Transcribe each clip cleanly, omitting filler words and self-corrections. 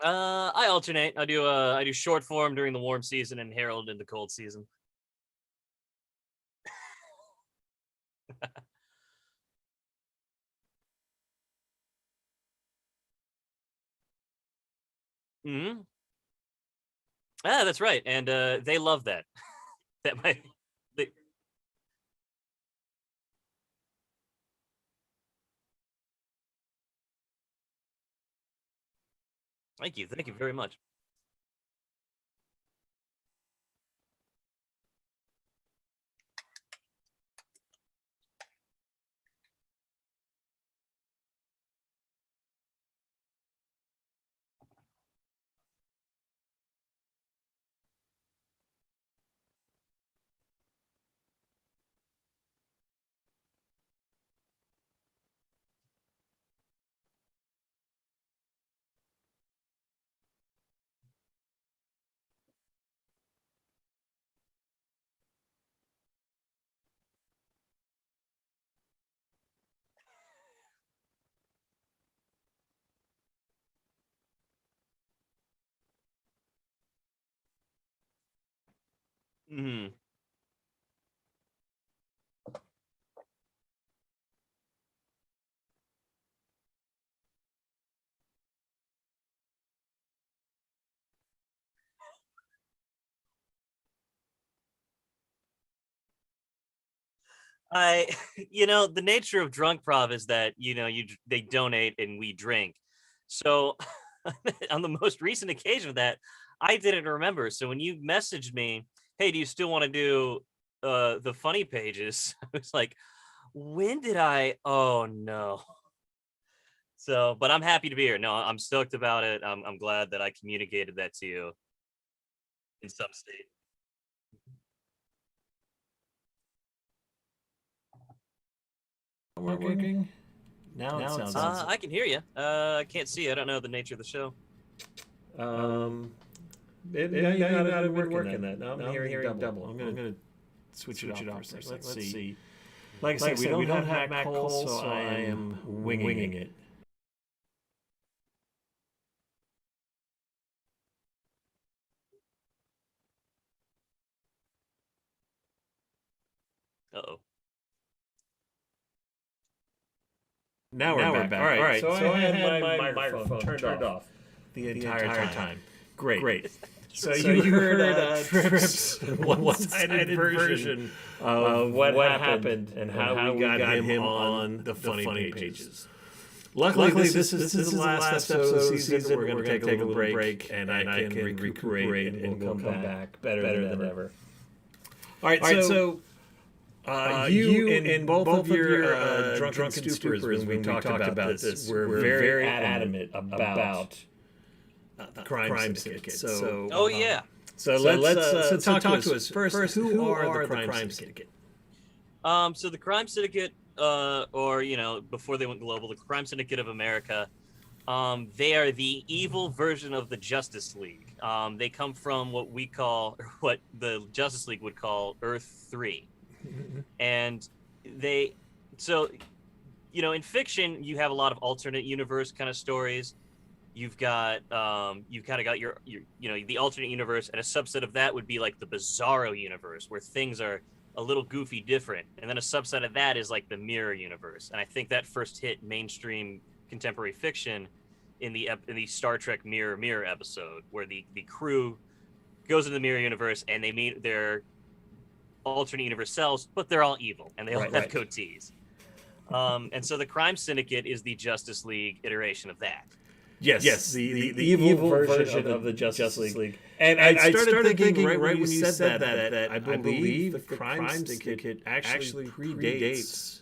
I alternate. I do short form during the warm season and Herald in the cold season. Hmm. Ah, that's right, and they love that. That my they, thank you very much. Hmm. I, the nature of drunk prov is that they donate and we drink. So, on the most recent occasion of that, I didn't remember. So when you messaged me, "Hey, do you still want to do the funny pages?" I was like, "When did I? Oh no." So, but I'm happy to be here. No, I'm stoked about it. I'm glad that I communicated that to you in some state. Working? Now it sounds. I can hear you. I can't see. I don't know the nature of the show. Um, now you got to be working that. Now I'm hearing double. I'm gonna switch it off for a second. Let's see. Like I said, we don't have Mac Cole, so I am winging it. Uh-oh. Now we're back. All right. So I had my microphone turned off the entire time. Great. So you heard Tripp's one-sided version of what happened and how we got him on the funny pages. Luckily, this is the last episode of the season. We're going to take a little break, and I can recuperate and we'll come back better than ever. All right, so you and both of your drunken stupors, when we talked about this, were very adamant about Crime Syndicate. So, Oh yeah. So let's talk to us first. Who are the Crime Syndicate? So the Crime Syndicate, or before they went global, the Crime Syndicate of America, they are the evil version of the Justice League. They come from what the Justice League would call Earth 3. And in fiction, you have a lot of alternate universe kind of stories. You've kind of got your the alternate universe, and a subset of that would be like the Bizarro universe, where things are a little goofy different, and then a subset of that is like the mirror universe. And I think that first hit mainstream contemporary fiction in the Star Trek Mirror episode, where the crew goes into the mirror universe and they meet their alternate universe selves, but they're all evil and they all have goatees. And so the Crime Syndicate is the Justice League iteration of that. Yes, the evil version of the Justice League. And I started thinking right when you said that I believe the Crime Syndicate actually predates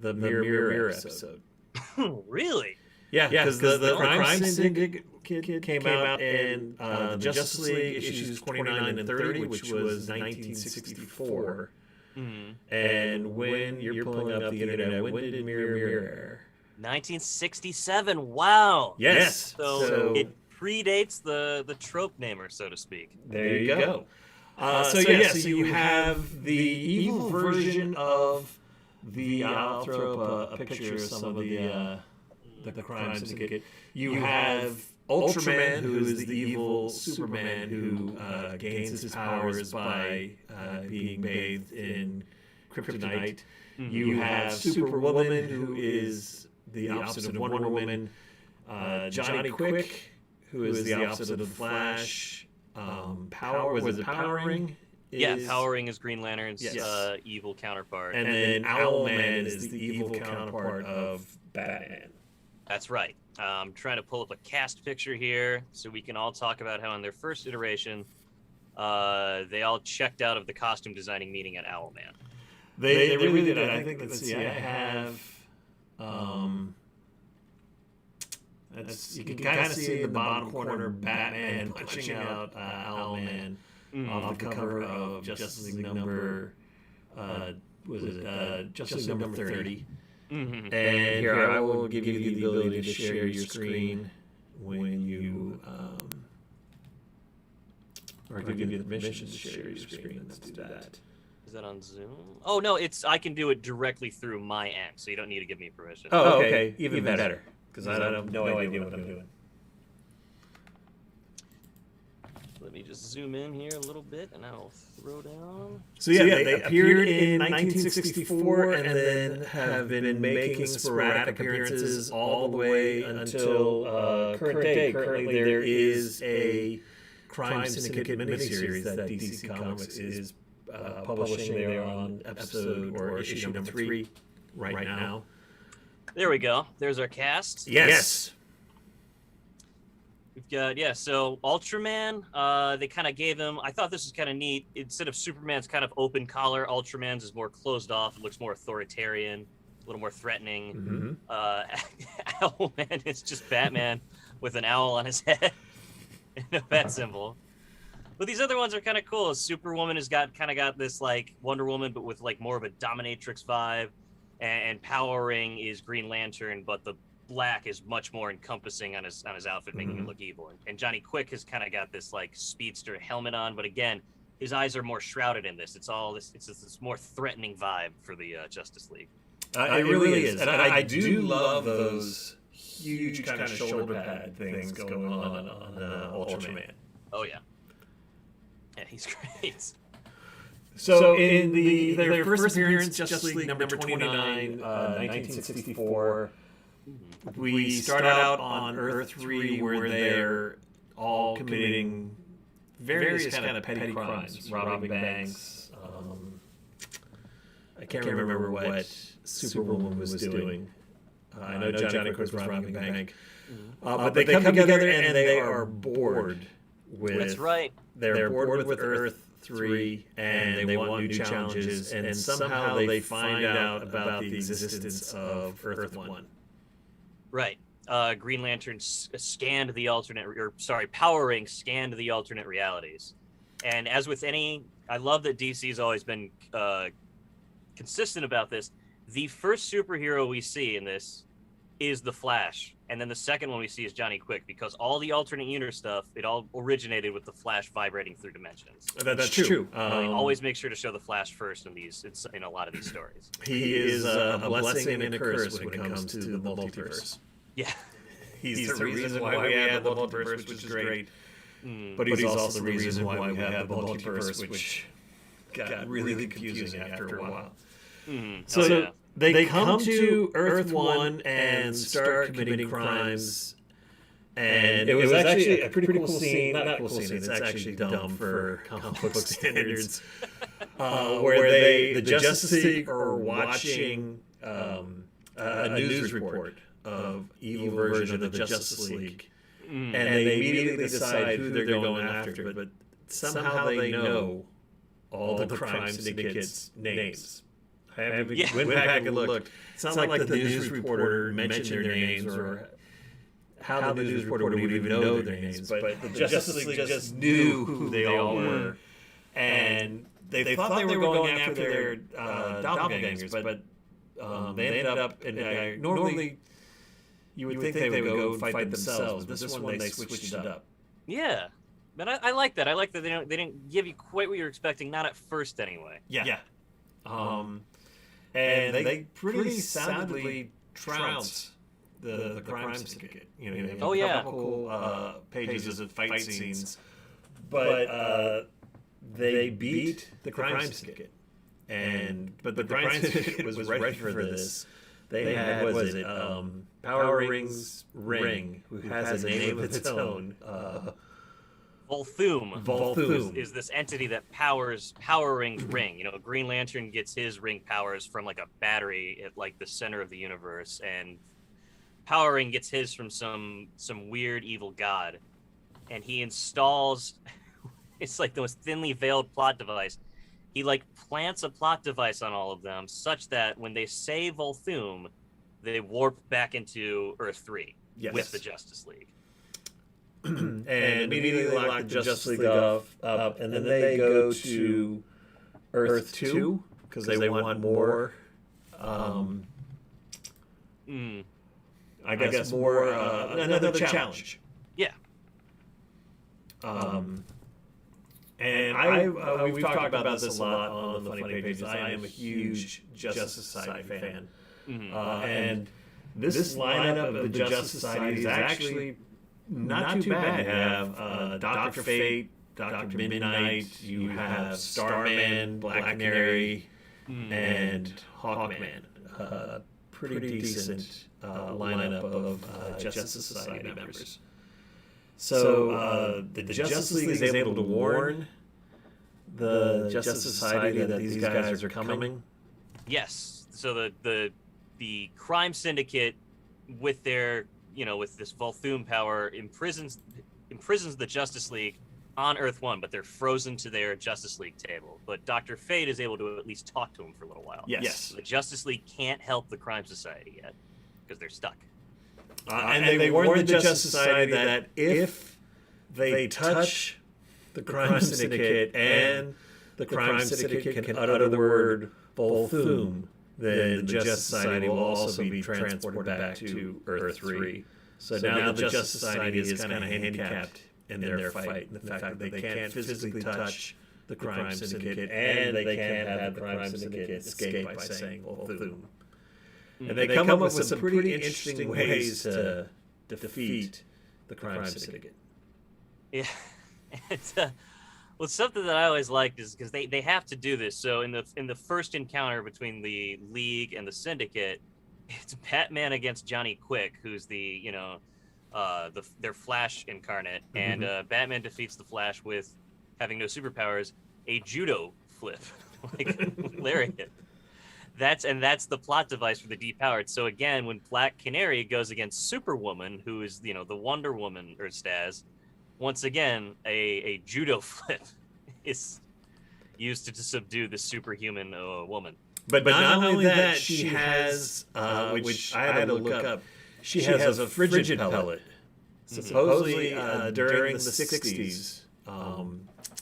the Mirror episode. Really? Yeah, because the Crime Syndicate came out in the Justice League issues 29 and 30, which was 1964. Mm-hmm. And when you're pulling up the internet, when did Mirror air? 1967. Wow. Yes. So it predates the trope namer, so to speak. There you go. So you have the evil version of the. I'll throw up a picture of some of the the Crime Syndicate. You have Ultraman, who is the evil Superman who gains his powers by being bathed in kryptonite. You have Superwoman, who is the opposite of Wonder Woman. Johnny Quick, who is the opposite of the Flash. Powering? Powering is Green Lantern's evil counterpart. And then Owlman is the evil counterpart of Batman. That's right. I'm trying to pull up a cast picture here so we can all talk about how in their first iteration, they all checked out of the costume designing meeting at Owlman. They really did. I think, let's see, I have... you can kind of see in the bottom corner Batman punching out Owlman off the cover of Justice League number... Justice League number 30. Mm-hmm. And here, I will give you the ability to share your screen when you... or I can give you the permission to share your screen. Let's do that. Is that on Zoom? Oh, no, I can do it directly through my end, so you don't need to give me permission. Oh, okay. Even better. Because I have no idea what I'm doing. Let me just zoom in here a little bit, and I'll throw down. So they appeared in 1964 and then have been making sporadic appearances all the way until current day. Currently, there is a Crime Syndicate miniseries that DC Comics is publishing. They're on episode or issue number 3 right now. There we go. There's our cast. Yes. We've got, so Ultraman, they kind of gave him, I thought this was kind of neat. Instead of Superman's kind of open collar, Ultraman's is more closed off. It looks more authoritarian, a little more threatening. Mm-hmm. Owlman is just Batman with an owl on his head and a bat symbol. But these other ones are kind of cool. Superwoman has got this like Wonder Woman, but with like more of a dominatrix vibe. And Powering is Green Lantern, but the black is much more encompassing on his outfit, making him look evil. And Johnny Quick has kind of got this like speedster helmet on, but again, his eyes are more shrouded in this. It's this more threatening vibe for the Justice League. It really is. And I do love those huge kind of shoulder pad things going on Ultraman. Oh yeah. Yeah, he's great. So in their first appearance, Justice League number 29, 1964, we start out on Earth 3 where they're all committing various kind of petty crimes, robbing banks. I can't remember what Superwoman was doing. I know Johnny Quick was robbing a bank. But they come together and they are bored with... That's right. They're bored with Earth 3, and they want new challenges, and somehow they find out about the existence of Earth 1. Right. Green Lantern scanned the Powering scanned the alternate realities. And as with I love that DC's always been consistent about this. The first superhero we see in this is the Flash, and then the second one we see is Johnny Quick, because all the alternate universe stuff, it all originated with the Flash vibrating through dimensions. That's true. Always make sure to show the Flash first in a lot of these stories. He is a blessing and a curse when it comes to the multiverse. Yeah. He's the reason why we have the multiverse, which is great. But he's also the reason why we have the multiverse, which got really confusing after a while. So they come to Earth 1 and start committing crimes. And it was actually a pretty cool scene. Not a cool scene, it's actually dumb for comic book standards. Where the Justice League are watching a news report of evil version of the Justice League. And they immediately decide who they're going after. But somehow they know all the Crime Syndicate's names. I went back and looked. It's not like the news reporter mentioned their names or how the news reporter would even know their names. But the Justice League just knew who they all were. And they thought they were going after their doppelgangers, but they ended up... normally, you would think they would go and fight themselves, but this one they switched it up. Yeah. But I like that. I like that they didn't give you quite what you're expecting, not at first anyway. Yeah. And they pretty soundly trounce the Crime Syndicate. You know, you have Oh, a yeah. couple cool pages of fight scenes, but they beat the Crime Syndicate, but the Crime Syndicate was ready for this. They had Power Ring's Ring, who has a name of its own. Volthoom is this entity that powers Power Ring's ring. You know, Green Lantern gets his ring powers from like a battery at like the center of the universe, and Power Ring gets his from some weird evil god, and he installs. It's like the most thinly veiled plot device. He like plants a plot device on all of them, such that when they save Volthoom, they warp back into Earth 3 with the Justice League. And immediately lock the Justice League up, and then they go to Earth 2 because they want more. I guess more another challenge. Yeah. And we've talked about this a lot on the Funny Pages. I am a huge Justice Society fan, and this lineup of the Justice Society is actually not too bad. You have Dr. Fate, Dr. Midnight, you have Starman, Black Canary, and Hawkman. Pretty decent lineup of Justice Society members. So the Justice League is able to warn the Justice Society that these guys are coming. Yes. So the Crime Syndicate, with their with this Volthoom power, imprisons the Justice League on Earth 1, but they're frozen to their Justice League table. But Dr. Fate is able to at least talk to them for a little while. Yes. The Justice League can't help the Crime Society yet because they're stuck. And they warn the Justice Society that if they touch the Crime Syndicate and the Crime Syndicate can utter the word Volthoom, then the Justice Society will also be transported back to Earth 3. So now the Justice Society is kind of handicapped in their fight. The fact that they can't physically touch the Crime Syndicate, and they can't have the Crime Syndicate escape by saying Volthoom. And they come up with some pretty interesting ways to defeat the Crime Syndicate. Yeah. Well, something that I always liked is because they have to do this. So in the first encounter between the League and the Syndicate, it's Batman against Johnny Quick, who's their Flash incarnate, and Batman defeats the Flash with having no superpowers, a judo flip, like lariat. That's the plot device for the depowered. So again, when Black Canary goes against Superwoman, who is the Wonder Woman or Staz, once again a judo flip is used to subdue the superhuman woman. But not only that, she has, which I had to look up, she has a frigid pellet. Supposedly during the 60s,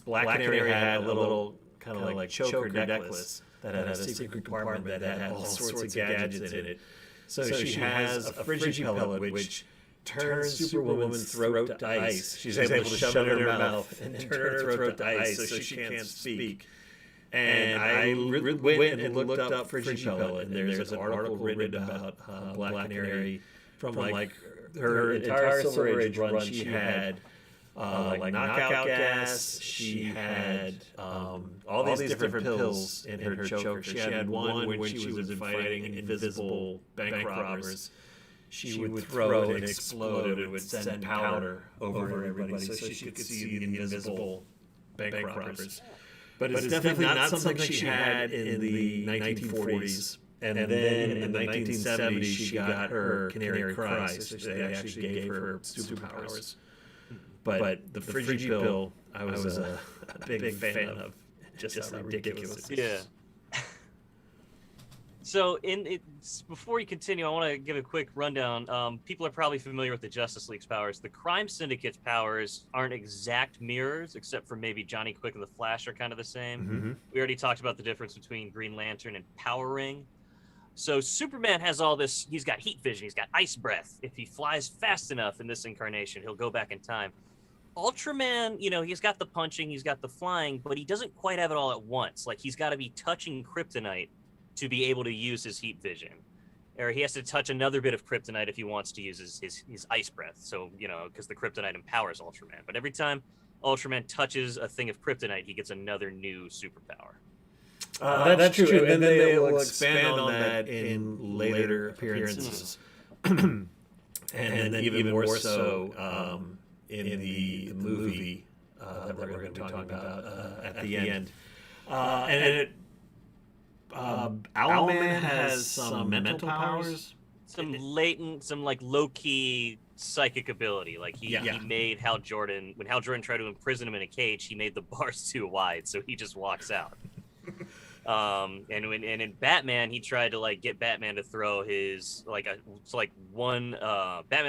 Black Canary had a little kind of like choker necklace that had a secret compartment that had all sorts of gadgets in it. So she has a frigid pellet which turns Superwoman's throat to ice. She's able to shove it in her mouth and turn her throat to ice so she can't speak. And I went and looked up frigid pellet, and there's an article written about Black Canary from like her entire Silver Age run. She had like knockout gas. She had all these different pills in her choker. She had one when she was fighting invisible bank robbers. She would throw it and explode, and it would send powder over everybody so she could see the invisible bank robbers. But it's definitely not something she had in the 1940s. And then in the 1970s, she got her Canary Cry, so they actually gave her superpowers. But the frigid pill, I was a big fan of. Just how ridiculous. Yeah. So, before you continue, I want to give a quick rundown. People are probably familiar with the Justice League's powers. The Crime Syndicate's powers aren't exact mirrors, except for maybe Johnny Quick and the Flash are kind of the same. Mm-hmm. We already talked about the difference between Green Lantern and Power Ring. So Superman has all this. He's got heat vision. He's got ice breath. If he flies fast enough in this incarnation, he'll go back in time. Ultraman, he's got the punching, he's got the flying, but he doesn't quite have it all at once. Like, he's got to be touching kryptonite to be able to use his heat vision. or he has to touch another bit of kryptonite if he wants to use his ice breath. So, because the kryptonite empowers Ultraman. But every time Ultraman touches a thing of kryptonite, he gets another new superpower. That's true. And then they will expand on that in later appearances. and then even more so in the movie that we're going to be talking about at the end. Owlman has some mental powers. Some latent, some like low-key psychic ability. Like he made Hal Jordan, when Hal Jordan tried to imprison him in a cage, he made the bars too wide, so he just walks out. And in Batman, he tried to like get Batman to throw his Batman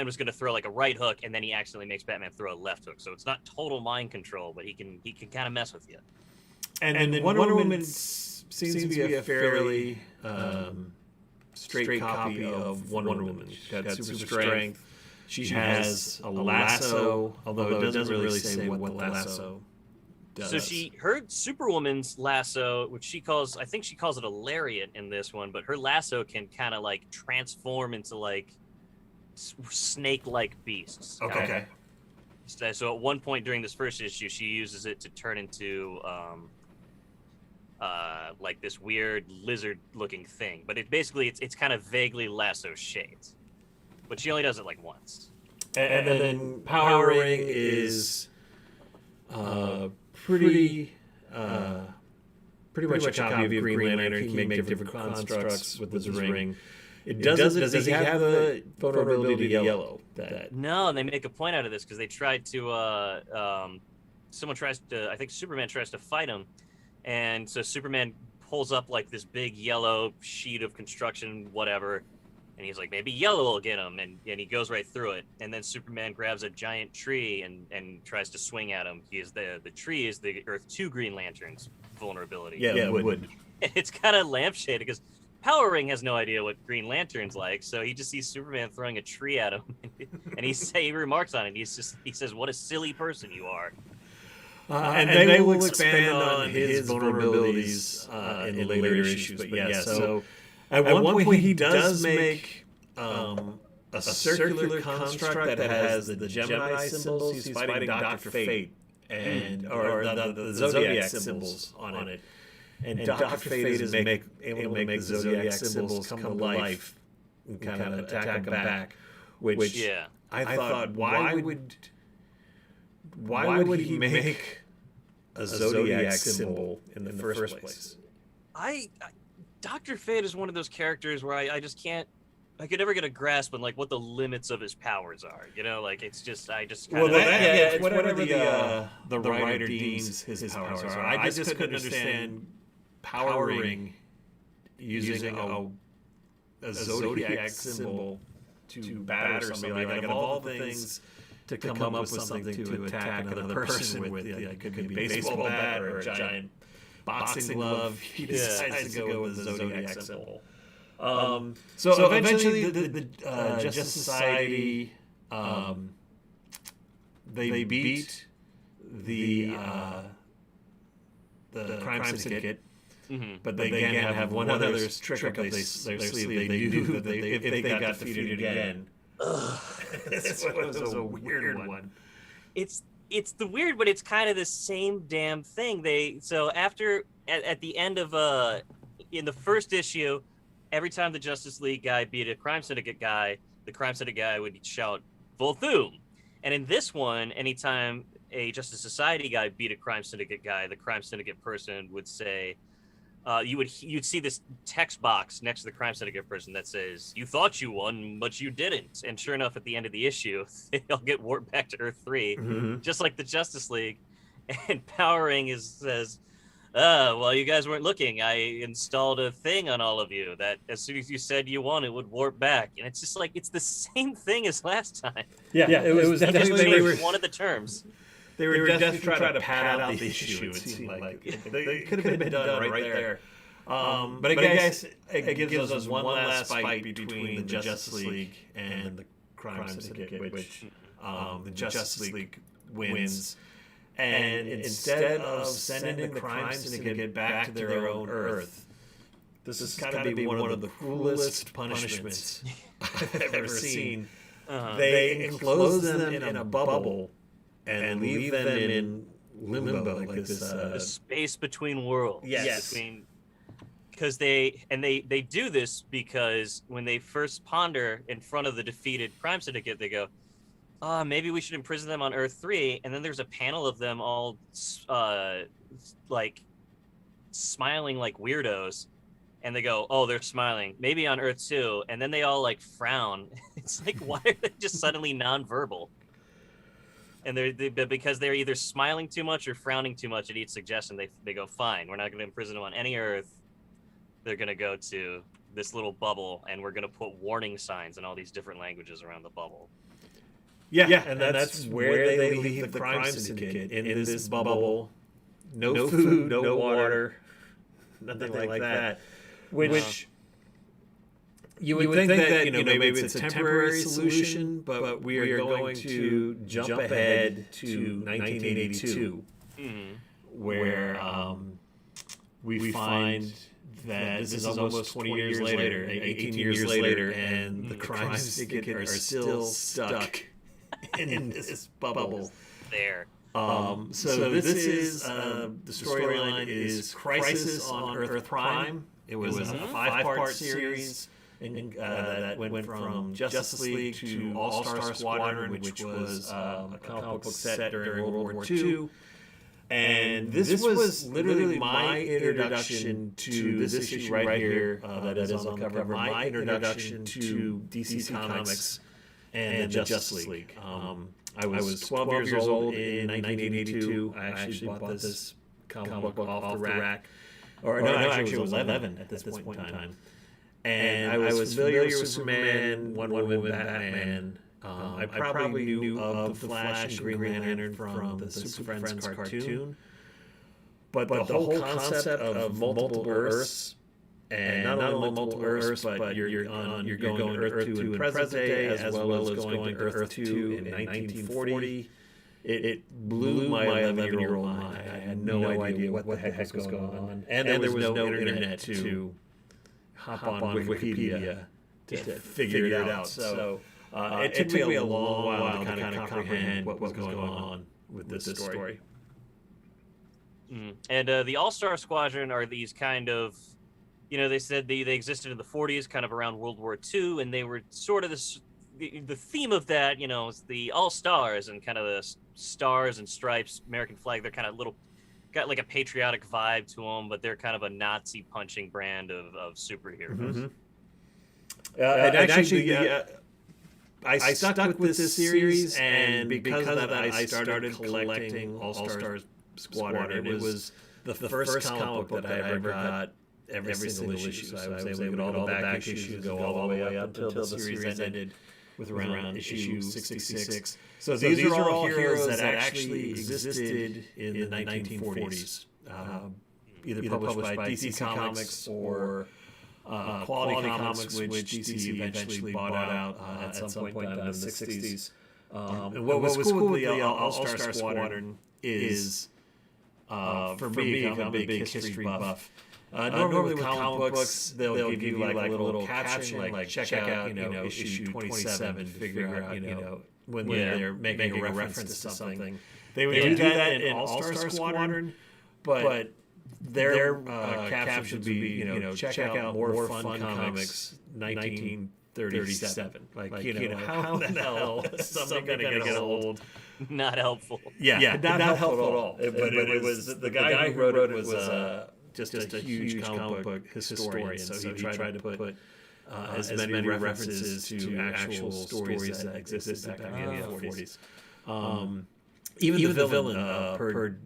was going to throw like a right hook, and then he accidentally makes Batman throw a left hook. So it's not total mind control, but he can kind of mess with you. And then Wonder Woman seems to be a fairly straight copy of Wonder Woman. She's got super strength. She has a lasso, although it doesn't really say what the lasso does. So her Superwoman's lasso, which I think she calls it a lariat in this one, but her lasso can kind of like transform into like snake-like beasts. Okay. So at one point during this first issue, she uses it to turn into like this weird lizard-looking thing. But it's kind of vaguely lasso shaped. But she only does it like once. And then powering is pretty much a copy of Green Lantern. He can make different constructs with his ring. Does he have the vulnerability to yellow? No, and they make a point out of this because they tried to. I think Superman tries to fight him, and so Superman pulls up like this big yellow sheet of construction, whatever, and he's like, maybe yellow will get him, and he goes right through it, and then Superman grabs a giant tree and tries to swing at him. The tree is the Earth 2 Green Lantern's vulnerability. Yeah, wood. It's kind of lampshaded because Power Ring has no idea what Green Lantern's like, so he just sees Superman throwing a tree at him, and he remarks on it. He says, "What a silly person you are." And they will expand on his vulnerabilities in later issues. But yeah, so at one point he does make a circular construct that has the Gemini symbols. He's fighting Dr. Fate or the Zodiac symbols on it. And Dr. Fate is able to make the Zodiac symbols come to life and kind of attack him back. Which I thought, why would he make a Zodiac symbol in the first place? Dr. Fate is one of those characters where I just can't. I could never get a grasp on like what the limits of his powers are. It's just it's whatever the writer deems his powers are. I just couldn't understand powering using a Zodiac symbol to batter somebody. Like of all the things to come up with something to attack another person with, it could be a baseball bat or a giant boxing glove. He decides to go with the Zodiac symbol. So eventually, the Justice Society they beat the Crime Syndicate. Mm-hmm. But they again have one other trick up their sleeve. They knew that if they got defeated again, this was a weird one. It's the weird, but it's kind of the same damn thing. At the end of in the first issue, every time the Justice League guy beat a Crime Syndicate guy, the Crime Syndicate guy would shout "Volthoom," and in this one, anytime a Justice Society guy beat a Crime Syndicate guy, the Crime Syndicate person would say. You'd see this text box next to the Crime Syndicate person that says, "You thought you won, but you didn't." And sure enough, at the end of the issue, they'll get warped back to Earth 3, just like the Justice League. And Power Ring says, well, you guys weren't looking. I installed a thing on all of you that as soon as you said you won, it would warp back. And it's just like, it's the same thing as last time. Yeah, it was definitely one of the terms. They were definitely trying to pad out the issue, it seemed like. They could have been done right there. But I guess it gives us one last fight between the Justice League and the Crime Syndicate, which the Justice League wins. And instead of sending the Crime Syndicate back to their own Earth, this has got to be one of the cruelest punishments I've ever seen. They enclose them in a bubble and leave them in limbo, like this the space between worlds. Yes. Because they do this because when they first ponder in front of the defeated Crime Syndicate, they go, maybe we should imprison them on Earth 3. And then there's a panel of them all like smiling like weirdos. And they go, oh, they're smiling. Maybe on Earth 2. And then they all like frown. It's like, why are they just suddenly nonverbal? And because they're either smiling too much or frowning too much at each suggestion, they go, fine, we're not going to imprison them on any Earth. They're going to go to this little bubble, and we're going to put warning signs in all these different languages around the bubble. Yeah, and that's where they leave the Crime Syndicate, in this bubble. No food, no water, nothing like that. Which you would think that maybe it's a temporary solution, but we are going to jump ahead to 1982, where we find that this is almost 20 years later, 18 years later, and the Crime Syndicate are still stuck in this bubble. There. So this is the storyline is Crisis on Earth Prime. It was a 5-part series that went from Justice League to All-Star Squadron, which was a comic book set during World War II. And this was literally my introduction to this issue right here that is on the cover. My introduction to DC Comics and the Justice League. I was 12 years old in 1982. I actually bought this comic book off the rack. Actually, it was 11 at this point in time. And I was familiar with Superman, Wonder Woman, Batman. I probably knew of the Flash and Green Lantern from the Super Friends cartoon. But the whole concept of multiple Earths, and not only multiple Earths, but you're going to Earth 2 in present day, as well as going to Earth 2 in 1940. It blew my 11-year-old mind. I had no idea what the heck was going on. And there was no internet to hop on Wikipedia to figure it out. So it took me a long while to kind of comprehend what was going on with this story. And the All-Star Squadron are these kind of, they said they existed in the 40s, kind of around World War II, and they were sort of the theme of that, is the All-Stars and kind of the stars and stripes, American flag. They're kind of got like a patriotic vibe to them, but they're kind of a Nazi punching brand of superheroes. And actually, I stuck with this series, and because of that, I started collecting All-Star Squadron. It was the first comic book that I ever got every single issue. So I was able to get all the back issues, go all the way up until the series ended with around issue 66. So these are all heroes that actually existed in the 1940s, either published by DC Comics or Quality Comics, which DC eventually bought out at some point in the 60s. And what was cool with the All-Star Squadron is, for me, I'm a big history buff. Normally with comic books, they'll give you like a little caption, like check out, issue 27, figure out, when they're making a reference to something. They would do that in All-Star Squadron, but their caption would be, check out more fun comics, 1937. Like, how the hell is something going to get old? Not helpful. Yeah, not helpful at all. But it was the guy who wrote it was just a huge comic book historian. So he tried to put as many references to actual stories that existed back in the 40s. Even the villain, Per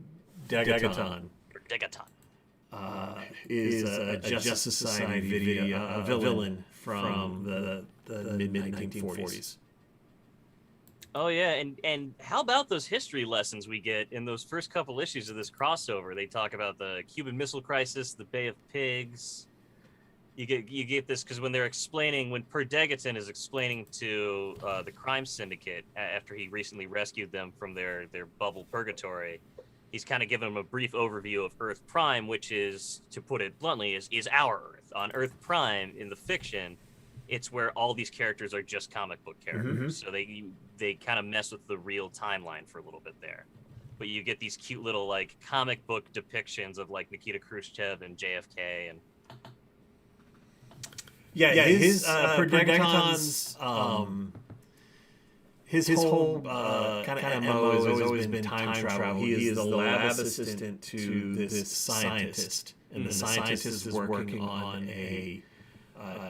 Degaton, is a Justice Society villain from the mid-1940s. Oh yeah, and how about those history lessons we get in those first couple issues of this crossover? They talk about the Cuban Missile Crisis, the Bay of Pigs. You get this because when Per Degaton is explaining to the Crime Syndicate after he recently rescued them from their bubble purgatory, he's kind of given them a brief overview of Earth Prime, which is, to put it bluntly, is our Earth. On Earth Prime, in the fiction, it's where all these characters are just comic book characters. So they kind of mess with the real timeline for a little bit there. But you get these cute little like comic book depictions of like Nikita Khrushchev and JFK and his Predacton's his whole kind of MO has always been time travel. He is the lab assistant to this scientist, and the scientist is working on a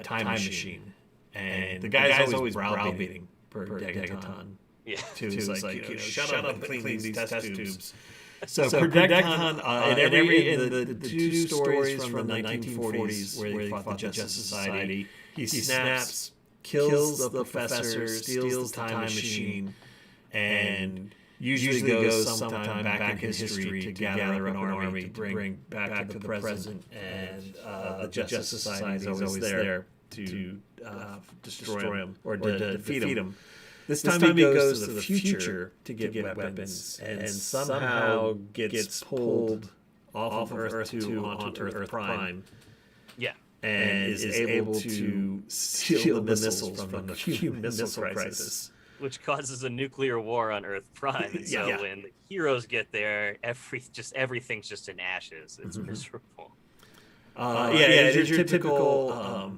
time machine. And the guy's always browbeating Predacton. yeah. He's like, shut up and clean these test tubes. So Predacton, in the two stories from the 1940s where they fought the Justice Society, he snaps, kills the professor, steals the time machine, and usually goes sometime back in history to gather up an army to bring back to the present. And the Justice Society is always there to destroy him or to defeat him. This time he goes to the future to get weapons and somehow gets pulled off of Earth 2 onto Earth Prime. Yeah. And is able to steal the missiles from the Cuban Missile Crisis. Which causes a nuclear war on Earth Prime. And so when the heroes get there, everything's just in ashes. It's miserable. It is your typical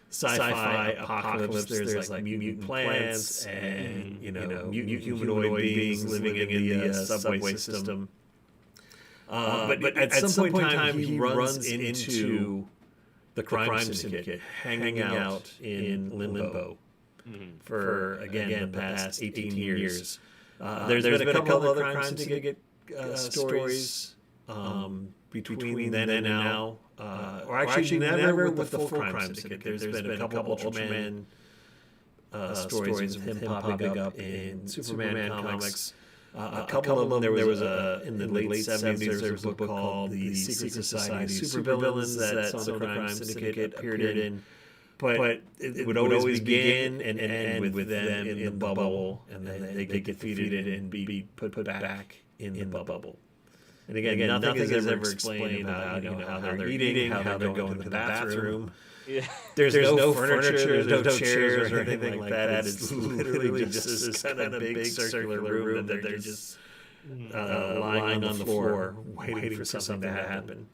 sci-fi apocalypse. There's like mutant plants and mutant humanoid beings living in the subway system. But at some point in time, he runs into the Crime Syndicate hanging out in limbo for again the past 18 years. There's been a couple other Crime Syndicate stories between then and now. Or actually never with the full Crime Syndicate. There's been a couple Ultraman stories of him popping up in Superman comics. A couple of them, there was in the late 70s, there was a book called The Secret Society of Supervillains that some of the Crime Syndicate appeared in. But it would always begin and end with them in the bubble, and then they get defeated and be put back in the bubble. And again, nothing is ever explained about how they're eating, how they're going to the bathroom. Yeah. There's no furniture, there's no chairs or anything like that. It's literally just this kind of big circular room that they're just lying on the floor waiting for something to happen.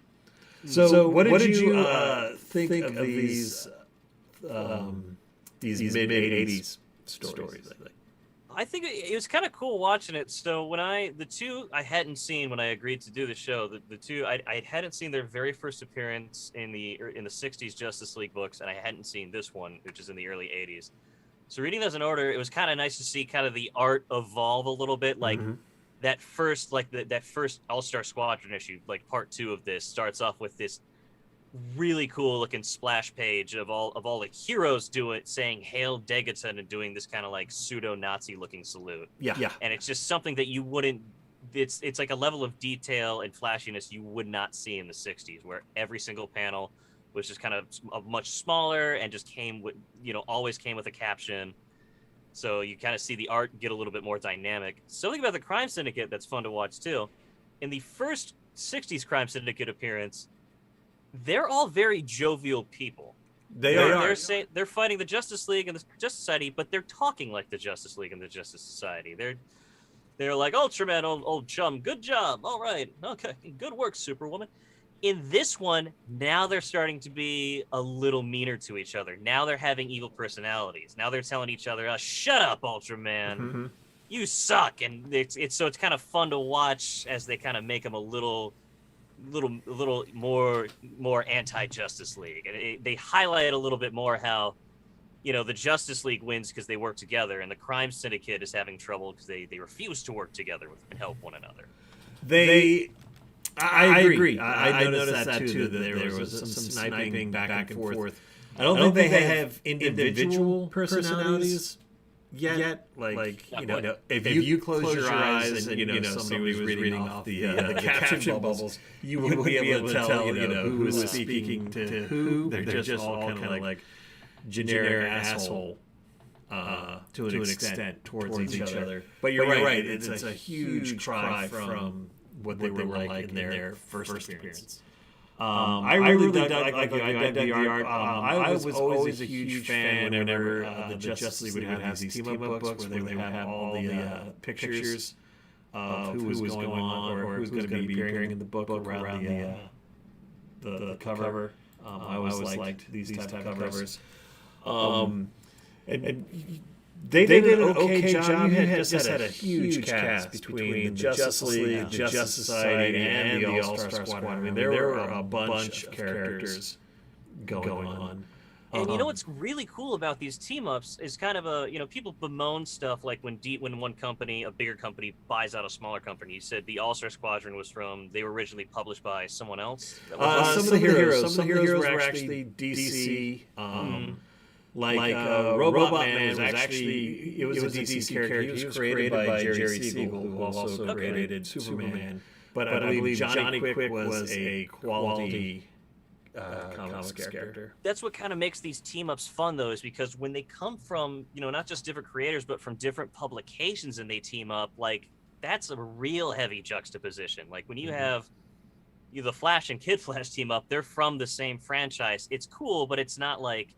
So what did you think of these mid-'80s stories? I think it was kind of cool watching it. So when the two I hadn't seen when I agreed to do the show, the two I hadn't seen their very first appearance in the 60s Justice League books, and I hadn't seen this one, which is in the early 80s. So reading those in order, it was kind of nice to see kind of the art evolve a little bit. Like that first All-Star Squadron issue, like part 2 of this, starts off with this really cool looking splash page of all the heroes saying "Hail Degaton" and doing this kind of like pseudo Nazi looking salute. Yeah. And it's just something that you wouldn't. It's like a level of detail and flashiness you would not see in the 60s, where every single panel was just kind of much smaller and just came with always came with a caption. So you kind of see the art get a little bit more dynamic. Something about the Crime Syndicate that's fun to watch too. In the first 60s Crime Syndicate appearance, they're all very jovial people. They're fighting the Justice League and the Justice Society, but they're talking like the Justice League and the Justice Society. They're like, Ultraman, old chum, good job. All right, okay, good work, Superwoman. In this one, now they're starting to be a little meaner to each other. Now they're having evil personalities. Now they're telling each other, "Shut up, Ultraman, you suck." And it's kind of fun to watch as they kind of make them a little more anti-Justice League, and they highlight a little bit more how the Justice League wins because they work together, and the Crime Syndicate is having trouble because they refuse to work together and help one another. I agree. I noticed that too. That there was some sniping back and forth. I don't think they have individual personalities yet. If you close your eyes and somebody was reading off the caption bubbles, you wouldn't be able to tell who was speaking to who. They're just all kind of like generic asshole to an extent towards each other. But you're right. It's a huge cry from what they were like in their first appearance. I really dug the art. I was always a huge fan whenever the Justice League would have these team-up books where they would have all the pictures of who was going on or who's going to be appearing in the book around the cover. I always liked these type of covers. And they did an okay job. You just had a huge cast between the Justice League, the Justice Society, and the All-Star Squad. I mean, there were a bunch of characters going on. And you know what's really cool about these team-ups is kind of people bemoan stuff like when one company, a bigger company, buys out a smaller company. You said the All-Star Squadron they were originally published by someone else? Some of the heroes were actually DC. Like Robot Man was actually it was a DC character. He was created by Jerry Siegel, who also created Superman. But I believe Johnny Quick was a quality comics character. That's what kind of makes these team-ups fun, though, is because when they come from, not just different creators, but from different publications and they team up, like, that's a real heavy juxtaposition. Like, when you have the Flash and Kid Flash team up, they're from the same franchise. It's cool, but it's not like,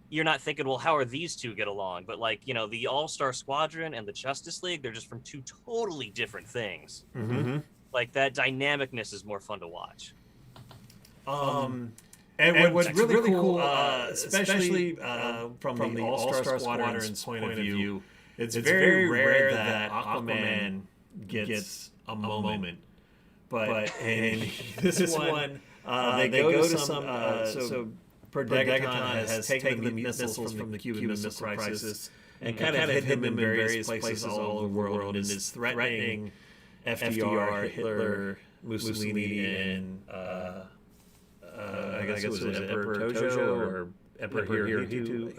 you're not thinking, well, how are these two get along? But, like, the All-Star Squadron and the Justice League, they're just from two totally different things. Mm-hmm. Like, that dynamicness is more fun to watch. And what's really cool, especially from the All-Star Squadron's point of view, it's very rare that Aquaman gets a moment. But in this one, they go to some... so Perdegaton has taken the missiles from the Cuban Missile Crisis and kind of hit him in various places all over the world and is threatening FDR, Hitler, Mussolini, and... I guess it was Emperor Tojo or Emperor Hirohito,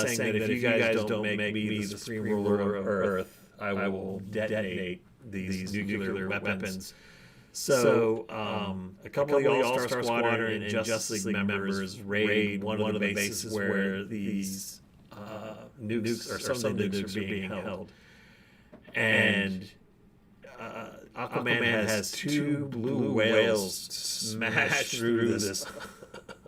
saying that if you guys don't make me the supreme ruler of Earth, I will detonate these nuclear weapons. So a couple of the All-Star Squadron and Justice League members raid one of the bases where these nukes or some of the nukes are being held. And Aquaman has two blue whales smash through this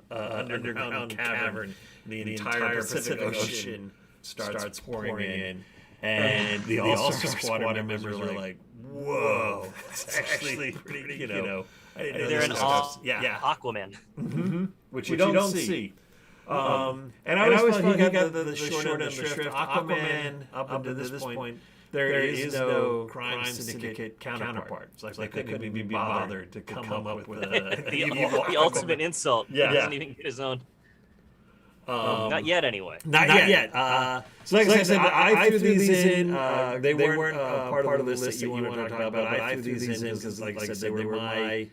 underground cavern. The entire Pacific Ocean starts pouring in. And the All-Star Squadron members are like, whoa, that's actually pretty, They're in awe. Yeah, Aquaman. Mm-hmm. Which you don't see. And I always thought he got the short end of the shrift. Aquaman, up until this point, there is no Crime Syndicate counterpart. It's like they couldn't even be bothered to come up with the ultimate insult. Yeah. He doesn't even get his own. Not yet, anyway. Not yet. So like I said, I threw these in. They weren't part of the list that you wanted to talk about, but I threw these in because, like I said, they were my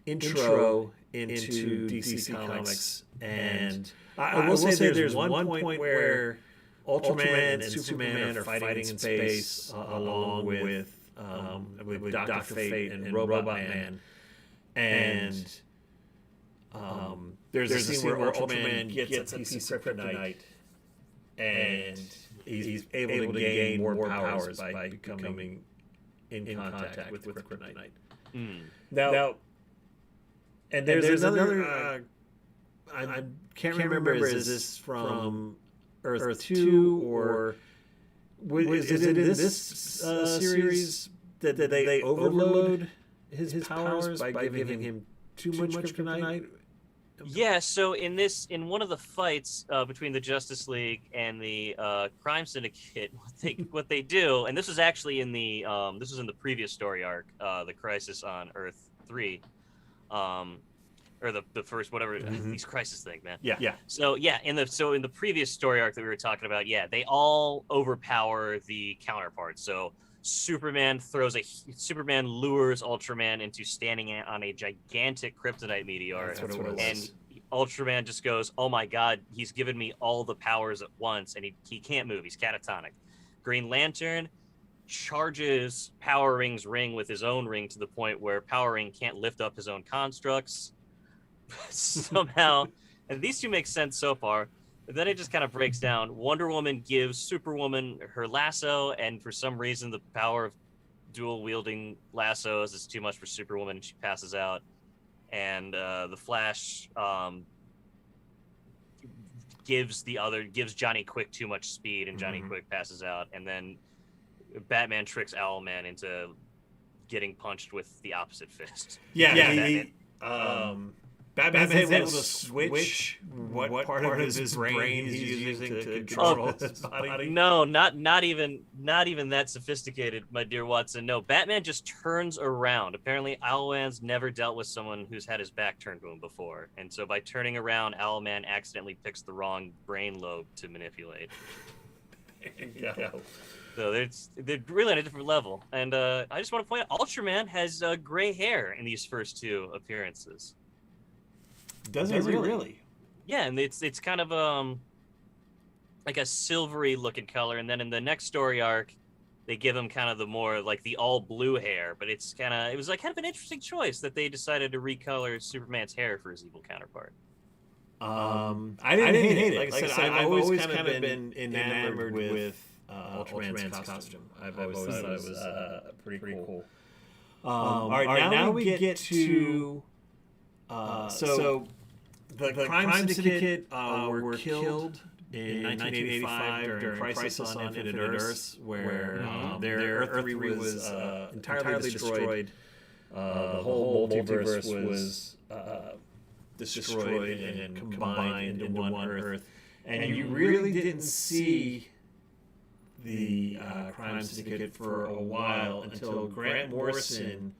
intro into DC Comics. And I will say there's one point where Ultraman and Superman are fighting in space along with, I believe, Dr. Fate and Robot Man. And there's a scene where Ultraman gets a piece of kryptonite, and he's able to gain more powers by becoming in contact with kryptonite. Now, and there's another. I can't remember. Is this from Earth 2 or is it in this series that they overload his powers by giving him too much kryptonite? Yeah, so in one of the fights between the Justice League and the Crime Syndicate, what they do, and this was actually in the previous story arc, the Crisis on Earth 3, or the first whatever these Crisis thing, man. Yeah. So yeah, in the previous story arc that we were talking about, yeah, they all overpower the counterparts. So Superman lures Ultraman into standing on a gigantic kryptonite meteor. That's what it was. And Ultraman just goes, oh my god, he's given me all the powers at once, and he can't move, he's catatonic. Green Lantern charges Power Ring's ring with his own ring to the point where Power Ring can't lift up his own constructs somehow. And these two make sense so far. But then it just kind of breaks down. Wonder Woman gives Superwoman her lasso, and for some reason the power of dual wielding lassos. It's too much for Superwoman. She passes out, and the Flash gives Johnny Quick too much speed, and Johnny Quick passes out, and then Batman tricks Owlman into getting punched with the opposite fist. Batman's able to switch what part of his brain he's using to control his body. No, not even that sophisticated, my dear Watson. No, Batman just turns around. Apparently, Owlman's never dealt with someone who's had his back turned to him before, and so by turning around, Owlman accidentally picks the wrong brain lobe to manipulate. So they're really on a different level. And I just want to point out, Ultraman has gray hair in these first two appearances. Does it really? Yeah, and it's kind of like a silvery looking color, and then in the next story arc, they give him kind of the more like the all blue hair. But it was like kind of an interesting choice that they decided to recolor Superman's hair for his evil counterpart. I didn't hate it. Like I said, I've always kind of been enamored with Ultraman's costume. I've always thought it was pretty cool. All right, now we get to so the Crime Syndicate were killed in 1985 during Crisis on Infinite Earths, where their Earth 3 was entirely destroyed. The whole multiverse was destroyed and combined into one Earth. And you really didn't see the Crime Syndicate for a while until Grant Morrison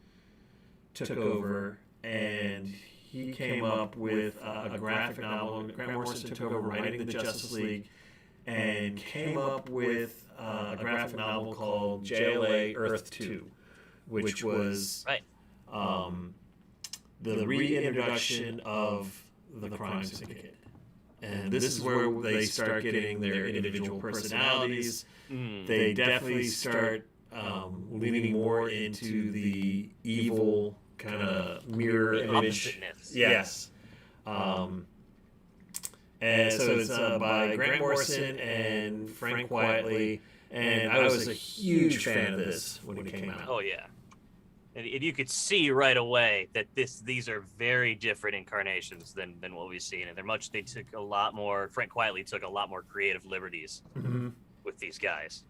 took over, and he came up with a graphic novel. Grant Morrison took over writing the Justice League and came up with a graphic novel called JLA Earth 2, which was the reintroduction of the Crime Syndicate. And this is where they start getting their individual personalities. They definitely start leaning more into the evil kind of mirror image. Yes. And so it's by Grant Morrison and Frank Whiteley. And I was a huge fan of this when it came out. Oh, yeah. And you could see right away that these are very different incarnations than what we've seen, and they took a lot more. Frank Whiteley took a lot more creative liberties with these guys.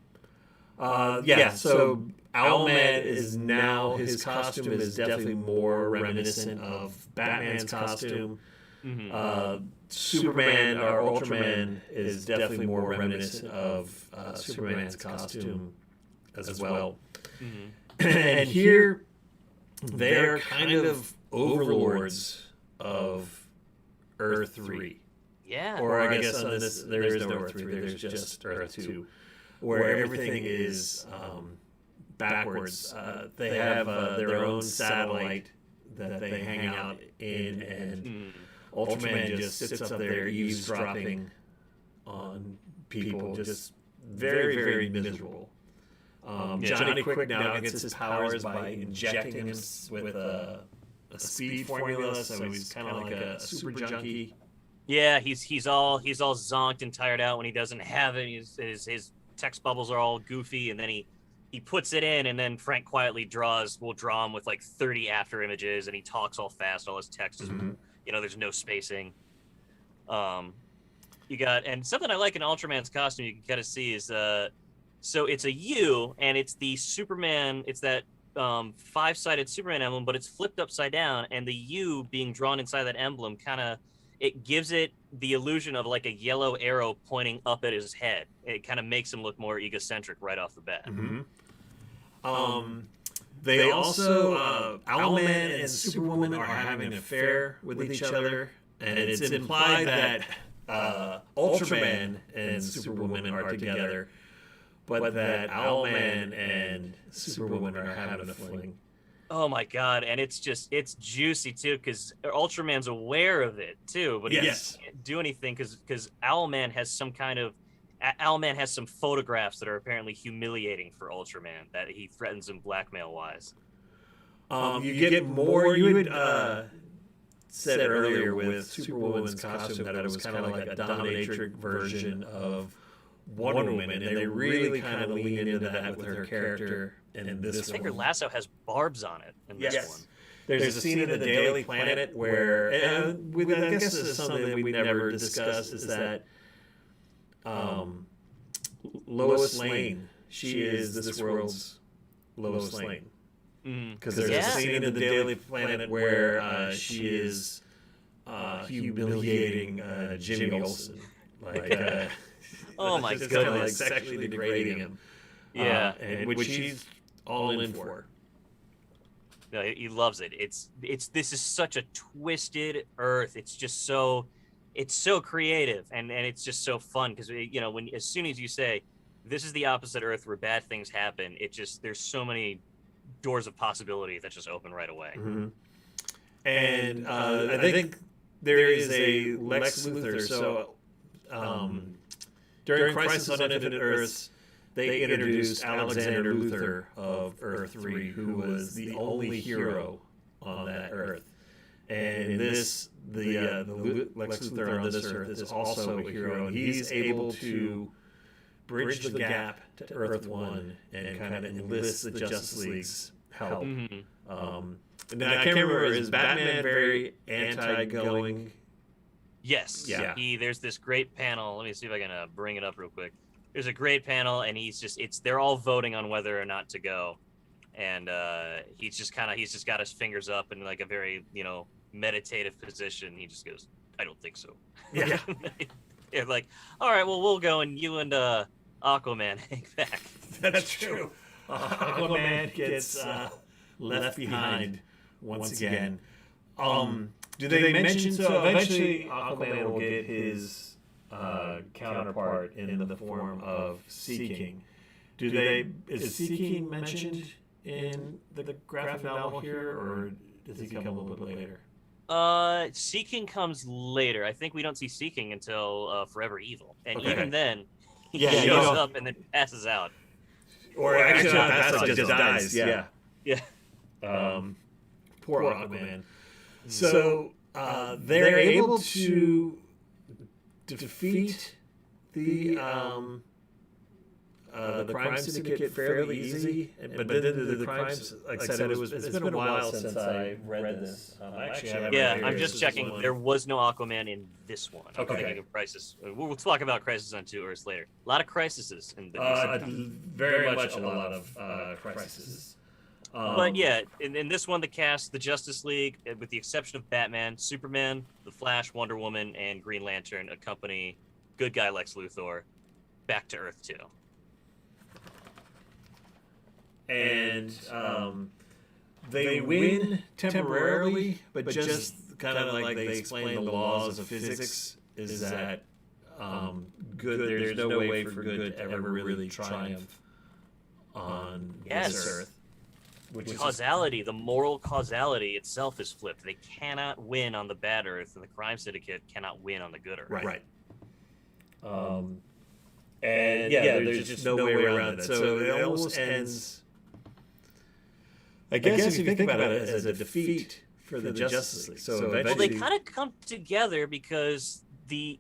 So Owlman is now, his costume is definitely more reminiscent of Batman's costume. Superman or Ultraman is definitely more reminiscent of Superman's costume as well. And here, they're kind of overlords of Earth 3. Yeah. Or I guess on this, there is no Earth 3, there's just Earth 2, where everything is backwards. They have their own satellite that they hang out in, and Ultraman just sits up there eavesdropping on people, just very, very miserable. Johnny Quick now gets his powers by injecting him with a speed formula, so he's kind of like a super junkie. Yeah, he's all zonked and tired out when he doesn't have it. His text bubbles are all goofy, and then he puts it in, and then Frank quietly will draw him with like 30 after images, and he talks all fast. All his text is, there's no spacing. And something I like in Ultraman's costume, you can kind of see is so it's a U, and it's the Superman. It's that 5-sided Superman emblem, but it's flipped upside down, and the U being drawn inside that emblem it gives it the illusion of like a yellow arrow pointing up at his head. It kind of makes him look more egocentric right off the bat. They also, Owlman and Superwoman are having an affair with each other, and it's implied that Ultraman and Superwoman are together, but that Owlman and Superwoman are having a fling. Oh my God! And it's juicy too, because Ultraman's aware of it too, but he can't do anything because Owlman has some photographs that are apparently humiliating for Ultraman that he threatens him blackmail wise. You get more. You had said earlier with Superwoman's costume that it was kind of like a dominatrix version of Wonder Woman, and they really kind of lean into that with her character in this one. I think her lasso has barbs on it in this one. There's a scene in the Daily Planet where, and I guess this is something that we never discussed, is that Lois Lane, she is this world's Lois Lane. Because there's a scene in the Daily Planet where she is humiliating Jimmy Olsen. Oh my goodness. goodness. Kind of like sexually degrading him. Yeah. And which he's all in for. No, he loves it. This is such a twisted Earth. It's just so creative and it's just so fun because when as soon as you say this is the opposite Earth where bad things happen, there's so many doors of possibility that just open right away. Mm-hmm. And I think there is a Lex Luthor. So during Crisis on Infinite Earths, they introduced Alexander Luthor of Earth 3, who was the only hero on that Earth. And in this, the Lex Luthor on this Earth is also a hero, and he's able to bridge the gap to Earth 1 and kind of enlist the Justice League's help. Mm-hmm. Now, I can't remember, is Batman very anti-going? Yes. Yeah. There's this great panel. Let me see if I can bring it up real quick. There's a great panel, and they're all voting on whether or not to go, and he's just got his fingers up in like a very meditative position. He just goes, "I don't think so." Yeah. They're like, "All right, well we'll go, and you and Aquaman hang back." That's true. Aquaman gets left behind once again. Do they mention so eventually Aquaman will get his counterpart in the form of Sea King? Is Sea King mentioned in the graphic novel here, or does he come a little bit later? Sea King comes later. I think we don't see Sea King until Forever Evil, and Okay. even then, he shows up and then passes out. Or actually, not passes out, just dies. Yeah. Poor Aquaman. So they're able to defeat the Crime Syndicate fairly easy, but then the crimes, like I said, it's been a while since I read this. I'm just checking. There was no Aquaman in this one. I'm thinking of Crisis. We'll talk about Crisis on 2 Earths later. A lot of crises in the very much a lot of crises. But yeah, in this one, the cast, the Justice League, with the exception of Batman, Superman, The Flash, Wonder Woman, and Green Lantern, accompany good guy Lex Luthor back to Earth 2. And they win temporarily, but just kind of like they explain the laws of physics, is that good. There's no way for good to ever really triumph on this Earth. Causality, the moral causality itself is flipped. They cannot win on the bad Earth, and the Crime Syndicate cannot win on the good Earth. Right. And there's just no way around it. So it almost ends. I guess if you think about it as a defeat for the Justice League. So eventually, they kind of come together because the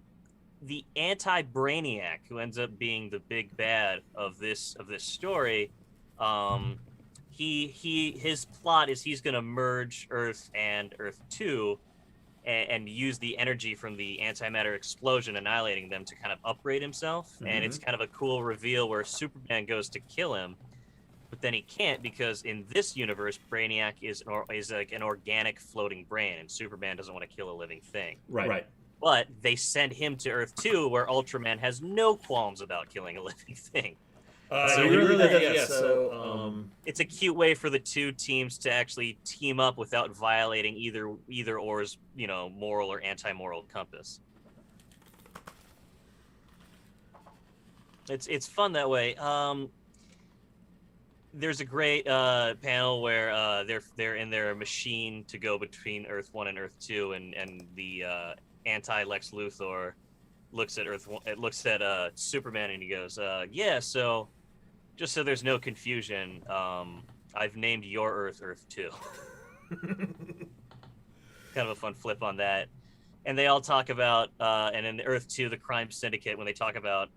anti-Brainiac, who ends up being the big bad of this story, his plot is he's going to merge Earth and Earth 2 and use the energy from the antimatter explosion annihilating them to kind of upgrade himself. Mm-hmm. And it's kind of a cool reveal where Superman goes to kill him, but then he can't because in this universe, Brainiac is like an organic floating brain, and Superman doesn't want to kill a living thing. Right. But they send him to Earth 2, where Ultraman has no qualms about killing a living thing. It's a cute way for the two teams to actually team up without violating either or's moral or anti-moral compass. It's fun that way. There's a great panel where they're in their machine to go between Earth 1 and Earth 2, and the anti-Lex Luthor looks at Superman and he goes, so just so there's no confusion, I've named your Earth Earth 2. Kind of a fun flip on that. And they all talk about, and in Earth 2, the Crime Syndicate, when they talk about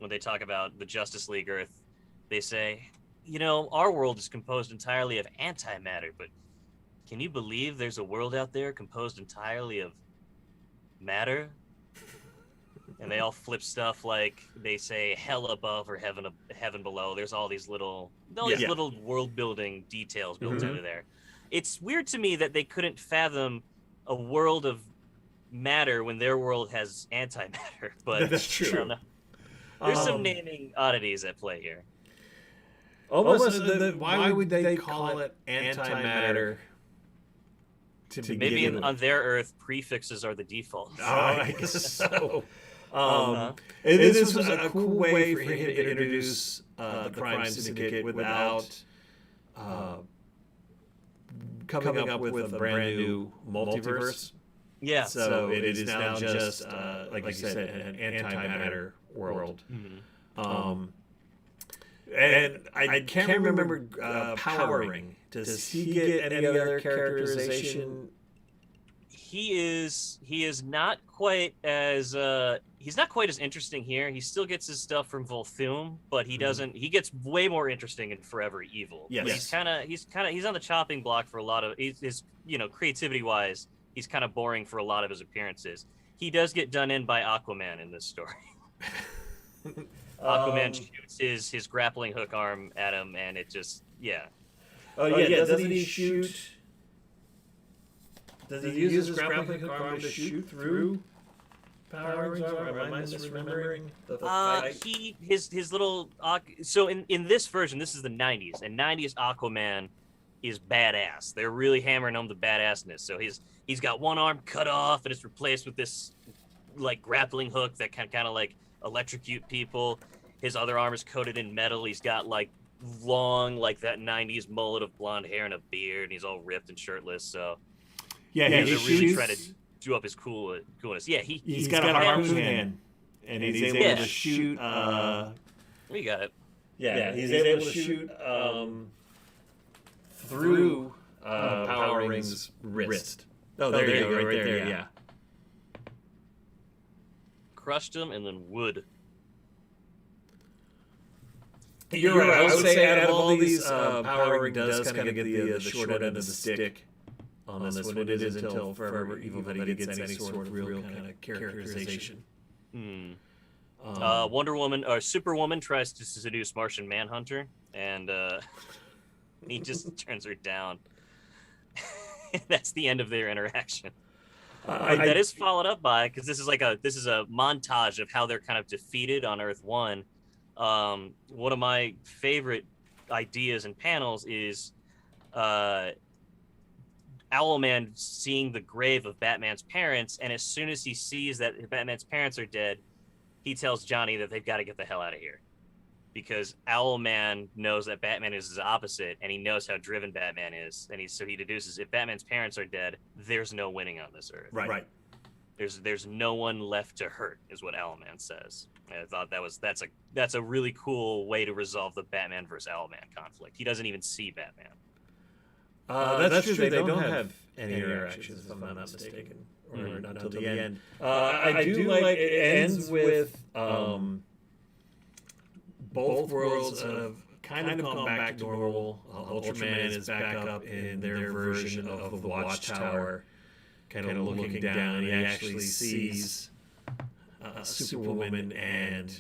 when they talk about the Justice League Earth, they say, our world is composed entirely of antimatter, but can you believe there's a world out there composed entirely of matter? And they all flip stuff like they say hell above or heaven below. There's all these little world building details built into there. It's weird to me that they couldn't fathom a world of matter when their world has antimatter. But that's true. There's some naming oddities at play here. Almost, why would they call it antimatter? Maybe on their Earth, prefixes are the default. Oh, I guess so. This was a cool way for him to introduce the Crime Syndicate without coming up with a brand new multiverse. Yeah. So it is now just, like you said, an antimatter world. Mm-hmm. And I can't remember Powering. Does he get any other characterization? He is not quite as he's not quite as interesting here. He still gets his stuff from Volthoom, but he doesn't. He gets way more interesting in Forever Evil. Yes. He's on the chopping block for a lot of his creativity wise. He's kind of boring for a lot of his appearances. He does get done in by Aquaman in this story. Aquaman shoots his grappling hook arm at him, and it just doesn't he shoot? Does he use his grappling hook arm to shoot through Powering's arm? Am I misremembering the fight? His little so in this version, this is the 90s, and 90s Aquaman is badass. They're really hammering home the badassness. So he's got one arm cut off, and it's replaced with this like grappling hook that can kind of like electrocute people. His other arm is coated in metal. He's got like long, like that 90s mullet of blonde hair and a beard, and he's all ripped and shirtless. So he really trying to do up his coolness. Yeah, he's got a harpoon hand, and he's able to shoot. We got it. Yeah, he's able to shoot through Powering's wrist. Oh, there you go, right there. Yeah. Crushed him and then wood. You're right. I would say out of all these, Powering does kind of get the short end of the stick on this one. It is until Forever Evil that he gets any sort of real kind of characterization. Wonder Woman or Superwoman tries to seduce Martian Manhunter, and he just turns her down. That's the end of their interaction. That is followed up by, because this is a montage of how they're kind of defeated on Earth 1. One of my favorite ideas and panels is Owlman seeing the grave of Batman's parents, and as soon as he sees that Batman's parents are dead, he tells Johnny that they've got to get the hell out of here. Because Owlman knows that Batman is his opposite, and he knows how driven Batman is, and so he deduces if Batman's parents are dead, there's no winning on this Earth. Right. There's no one left to hurt, is what Owlman says. And I thought that's a really cool way to resolve the Batman versus Owlman conflict. He doesn't even see Batman. That's true. They don't have any interactions, if I'm not mistaken, or not until the end. I do like it ends with both worlds have kind of gone back to normal. Ultraman is back up in their version of the Watchtower, kind of looking down, and he actually sees Superwoman and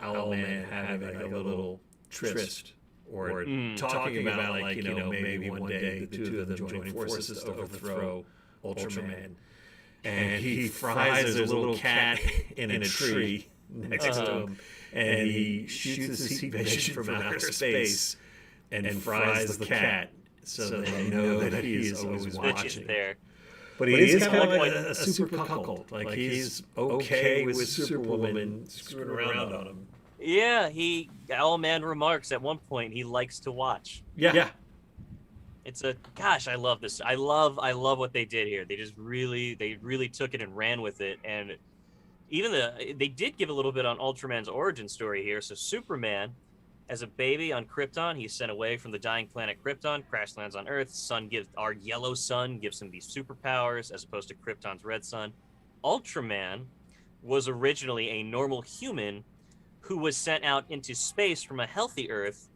Owlman having like a little tryst, or talking about like, maybe one day the two of them joining forces to overthrow Ultraman. And he fries his little cat in a tree next to him, and he shoots his heat vision from outer space and fries the cat, so they know that he is always watching. There. But he is kind of like a super cuckold. Like he's okay with Superwoman screwing around on him. Yeah, Owlman remarks at one point he likes to watch. Yeah. I love this. I love what they did here. They really took it and ran with it, and they did give a little bit on Ultraman's origin story here. So Superman, as a baby on Krypton, he's sent away from the dying planet Krypton, crash lands on Earth. Our yellow sun gives him these superpowers as opposed to Krypton's red sun. Ultraman was originally a normal human who was sent out into space from a healthy Earth,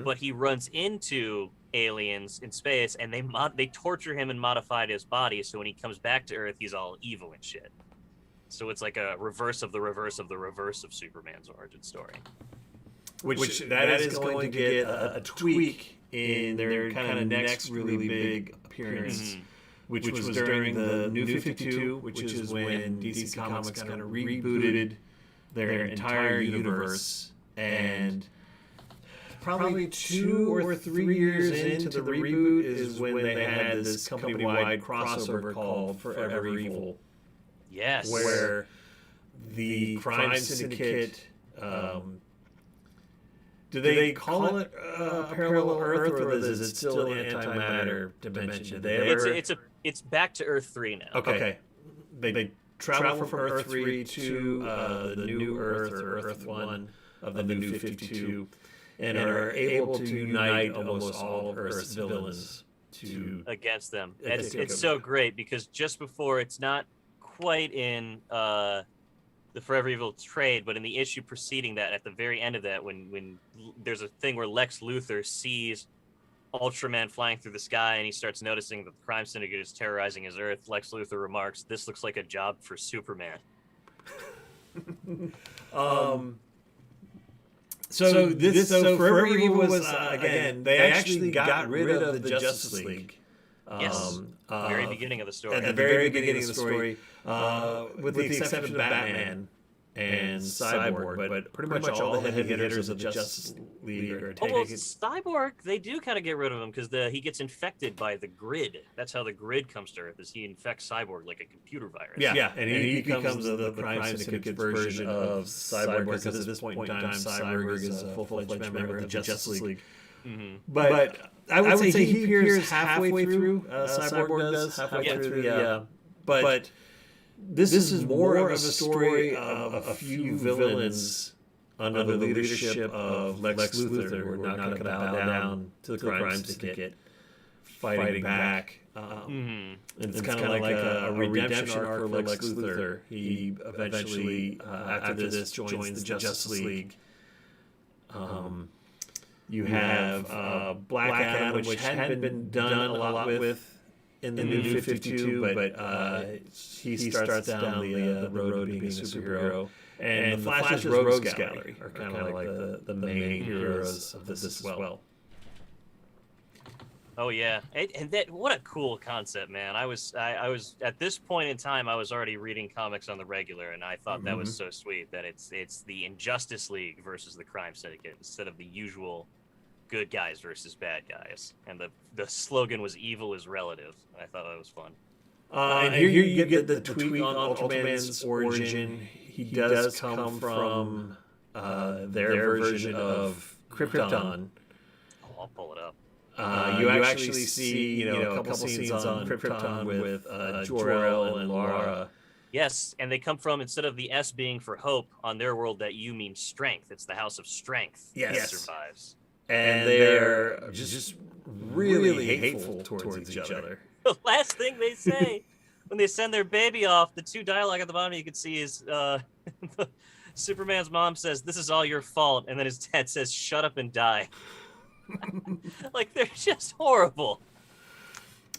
but he runs into aliens in space, and they torture him and modified his body, so when he comes back to Earth, he's all evil and shit. So it's like a reverse of the reverse of the reverse of Superman's origin story. Which that is going to get a tweak in their kind of next really big appearance, which was during the New 52, which is when DC Comics kind of rebooted their entire universe, and probably 2 or 3 years into the reboot is when they had this company-wide crossover called Forever Evil. Yes. Where the Crime Syndicate, do they call it parallel Earth, or is it still an antimatter dimension? It's back to Earth 3 now. Okay. They travel from Earth 3 to the new Earth, or Earth 1 of the New 52, and are able to unite almost all of Earth's villains against them. It's so great, because just before, it's not quite in the Forever Evil trade, but in the issue preceding that, at the very end of that, when there's a thing where Lex Luthor sees Ultraman flying through the sky, and he starts noticing that the Crime Syndicate is terrorizing his Earth, Lex Luthor remarks, "This looks like a job for Superman." So Forever Evil was, again, they actually got rid of the Justice League. Yes. Very beginning of the story. At the very beginning of the story, with the exception of Batman and Cyborg, but pretty much all the heavy hitters of the Justice League are taken. Well, Cyborg, they do kind of get rid of him, because he gets infected by the Grid. That's how the Grid comes to Earth, is he infects Cyborg like a computer virus. Yeah, and he becomes the Crime Syndicate version of Cyborg, because at this point in time, Cyborg is a full-fledged member of the Justice League. But I would say he appears halfway through. Cyborg does halfway through. Yeah, but this is more of a story of a few villains under the leadership of Lex Luthor, who are not going to bow down to the Crime Syndicate, fighting back. It's kind of like a redemption arc for Lex Luthor. He eventually, after this, joins the Justice League. You have Black Adam, which hadn't been done a lot with in the New 52, but he starts down the road of being a superhero. And the Flash's Rogues Gallery are kind of like the main heroes of this as well. Oh yeah, and that, what a cool concept, man! I was at this point in time, I was already reading comics on the regular, and I thought that was so sweet that it's the Injustice League versus the Crime Syndicate instead of the usual good guys versus bad guys, and the slogan was "Evil is relative." I thought that was fun. And here you get the tweak on Ultraman's origin. He does come from their version of Krypton. Oh, I'll pull it up. You actually see a couple scenes on Krypton with Jor-El and Lara. Yes, and they come from, instead of the S being for hope, on their world that U means strength. It's the House of Strength that survives. And they're just really hateful towards each other. The last thing they say when they send their baby off, the two dialogue at the bottom you can see is Superman's mom says, "This is all your fault," and then his dad says, "Shut up and die." Like, they're just horrible.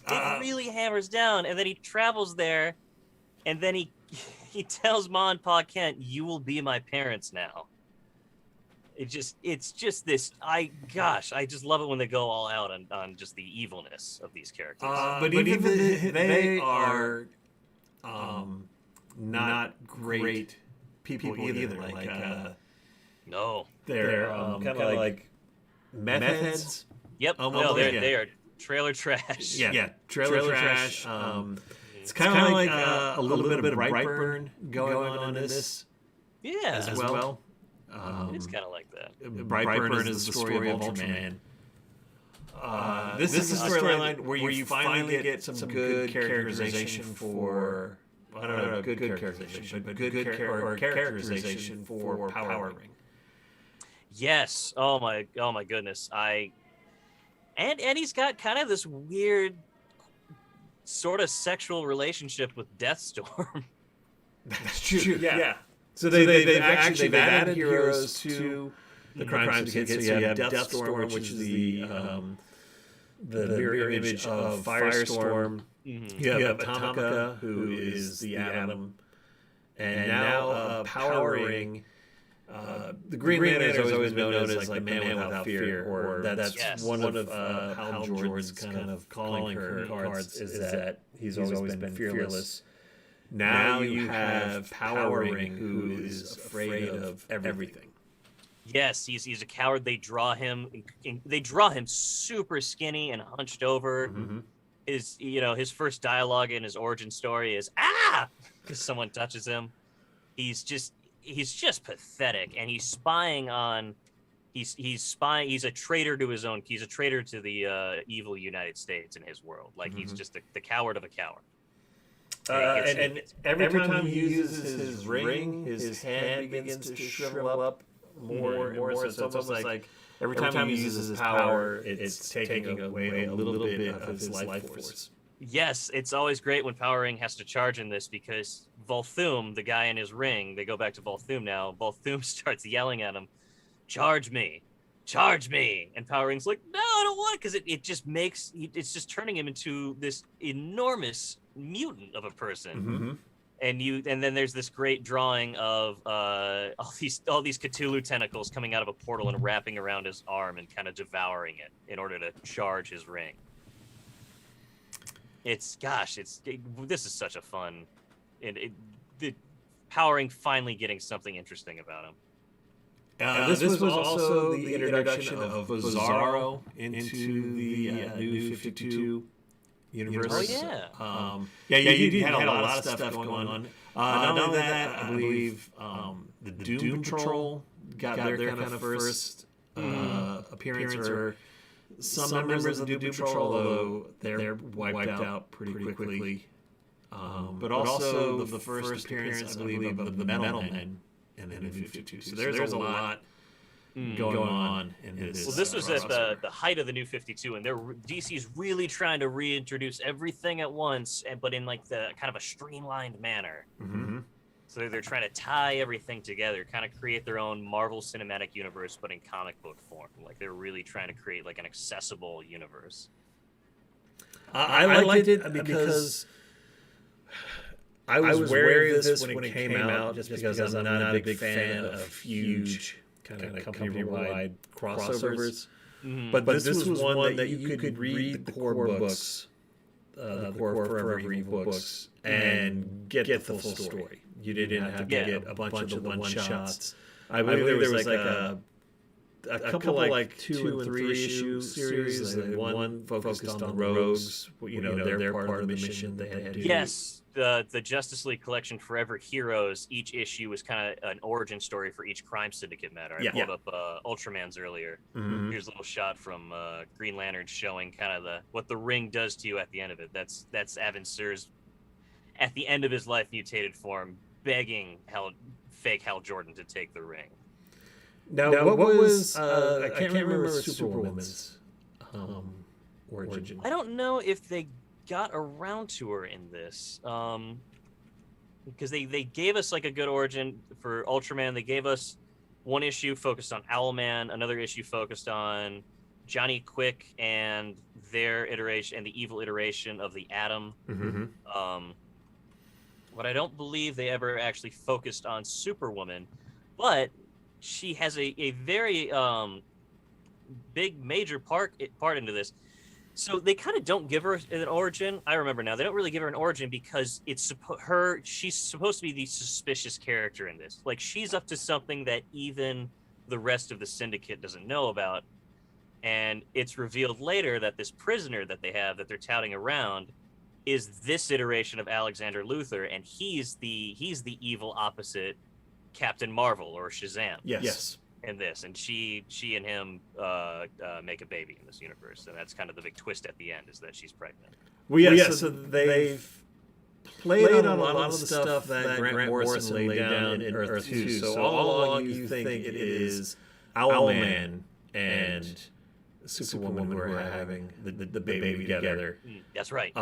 It really hammers down, and then he travels there, and then he tells Ma and Pa Kent, "You will be my parents now." It's just this. I just love it when they go all out on just the evilness of these characters. But even they are not great people either. No, they're kind of like meth heads. Yep. They are trailer trash. Yeah, trailer trash. It's kind of like a little bit of Brightburn going on in this. Yeah, as well. It's kind of like that. Brightburn is the story of Ultraman. This is the storyline where you finally get some good characterization for, I don't know, good characterization, but good characterization for Power Ring. Yes. Oh my goodness. And he's got kind of this weird sort of sexual relationship with Deathstorm. That's true. Yeah. So they've actually added heroes to the Crime Syndicate. So you have Deathstorm, which is the mirror image of Firestorm. You have Atomica, who is the Atom, and now powering. The Green Lantern has always been known as like the man without fear, or that's one of Hal Jordan's kind of calling cards is that he's always been fearless. Now you have Powering, who is afraid of everything. Yes, he's a coward. They draw him super skinny and hunched over. Mm-hmm. His first dialogue in his origin story is "ah" because someone touches him. He's just pathetic, and he's spying on. He's a traitor to his own. He's a traitor to the evil United States in his world. Like he's just the coward of a coward. And every time he uses his ring, his hand begins to shrivel up more and more. So it's almost like every time he uses his power, it's taking away a little bit of his life force. Yes, it's always great when Powering has to charge in this because Volthoom, the guy in his ring, they go back to Volthoom now. Volthoom starts yelling at him, "Charge me! Charge me!" And Powering's like, "No, I don't want," because it's just turning him into this enormous mutant of a person. Mm-hmm. And then there's this great drawing of all these Cthulhu tentacles coming out of a portal and wrapping around his arm and kind of devouring it in order to charge his ring. This is such a fun, the Powering finally getting something interesting about him. This was also the introduction of Bizarro into the New 52 universe. Oh yeah. You had a lot of stuff going on. Not only that, I believe the Doom Patrol got their kind of first appearance, or some members of the Doom Patrol, although they're wiped out pretty quickly. But also the first appearance, I believe, of the Metal Men in the New 52. So there's a lot going on in this. Well, this was at the height of the New 52, and DC's really trying to reintroduce everything at once, but in like the kind of a streamlined manner. Mm-hmm. So they're trying to tie everything together, kind of create their own Marvel Cinematic Universe, but in comic book form. Like they're really trying to create like an accessible universe. I liked it because I was wary of this when it came out, just because I'm not a big fan of huge kind of company-wide crossovers. Mm-hmm. But this was one that you could read the core books, the core Forever Evil books, and get the full story. You didn't have to get a bunch of the one-shots. I believe there was like a couple like 2 and 3 issue series. One focused on the Rogues, their part of the mission they had to do. Yes. The Justice League collection, Forever Heroes, each issue was kind of an origin story for each Crime Syndicate matter. I pulled up Ultraman's earlier. Mm-hmm. Here's a little shot from Green Lantern showing kind of what the ring does to you at the end of it. That's Avin Sur's, at the end of his life, mutated form, begging fake Hal Jordan to take the ring. Now what was I can't remember Superwoman's origin. I don't know if they got around to her in this, because they gave us like a good origin for Ultraman. They gave us one issue focused on Owlman, another issue focused on Johnny Quick and their iteration and the evil iteration of the Atom. Mm-hmm. But I don't believe they ever actually focused on Superwoman, but she has a very big major part into this. So they kind of don't give her an origin. I remember now. They don't really give her an origin because she's supposed to be the suspicious character in this. Like, she's up to something that even the rest of the Syndicate doesn't know about. And it's revealed later that this prisoner that they have that they're touting around is this iteration of Alexander Luthor, and he's the evil opposite Captain Marvel or Shazam. Yes. In this, and she and him make a baby in this universe, and that's kind of the big twist at the end, is that she's pregnant. Well, so they've played on a lot of the stuff that Grant Morrison laid down in Earth 2. So all along you think it is Owlman and Superwoman who are having the baby together. That's right.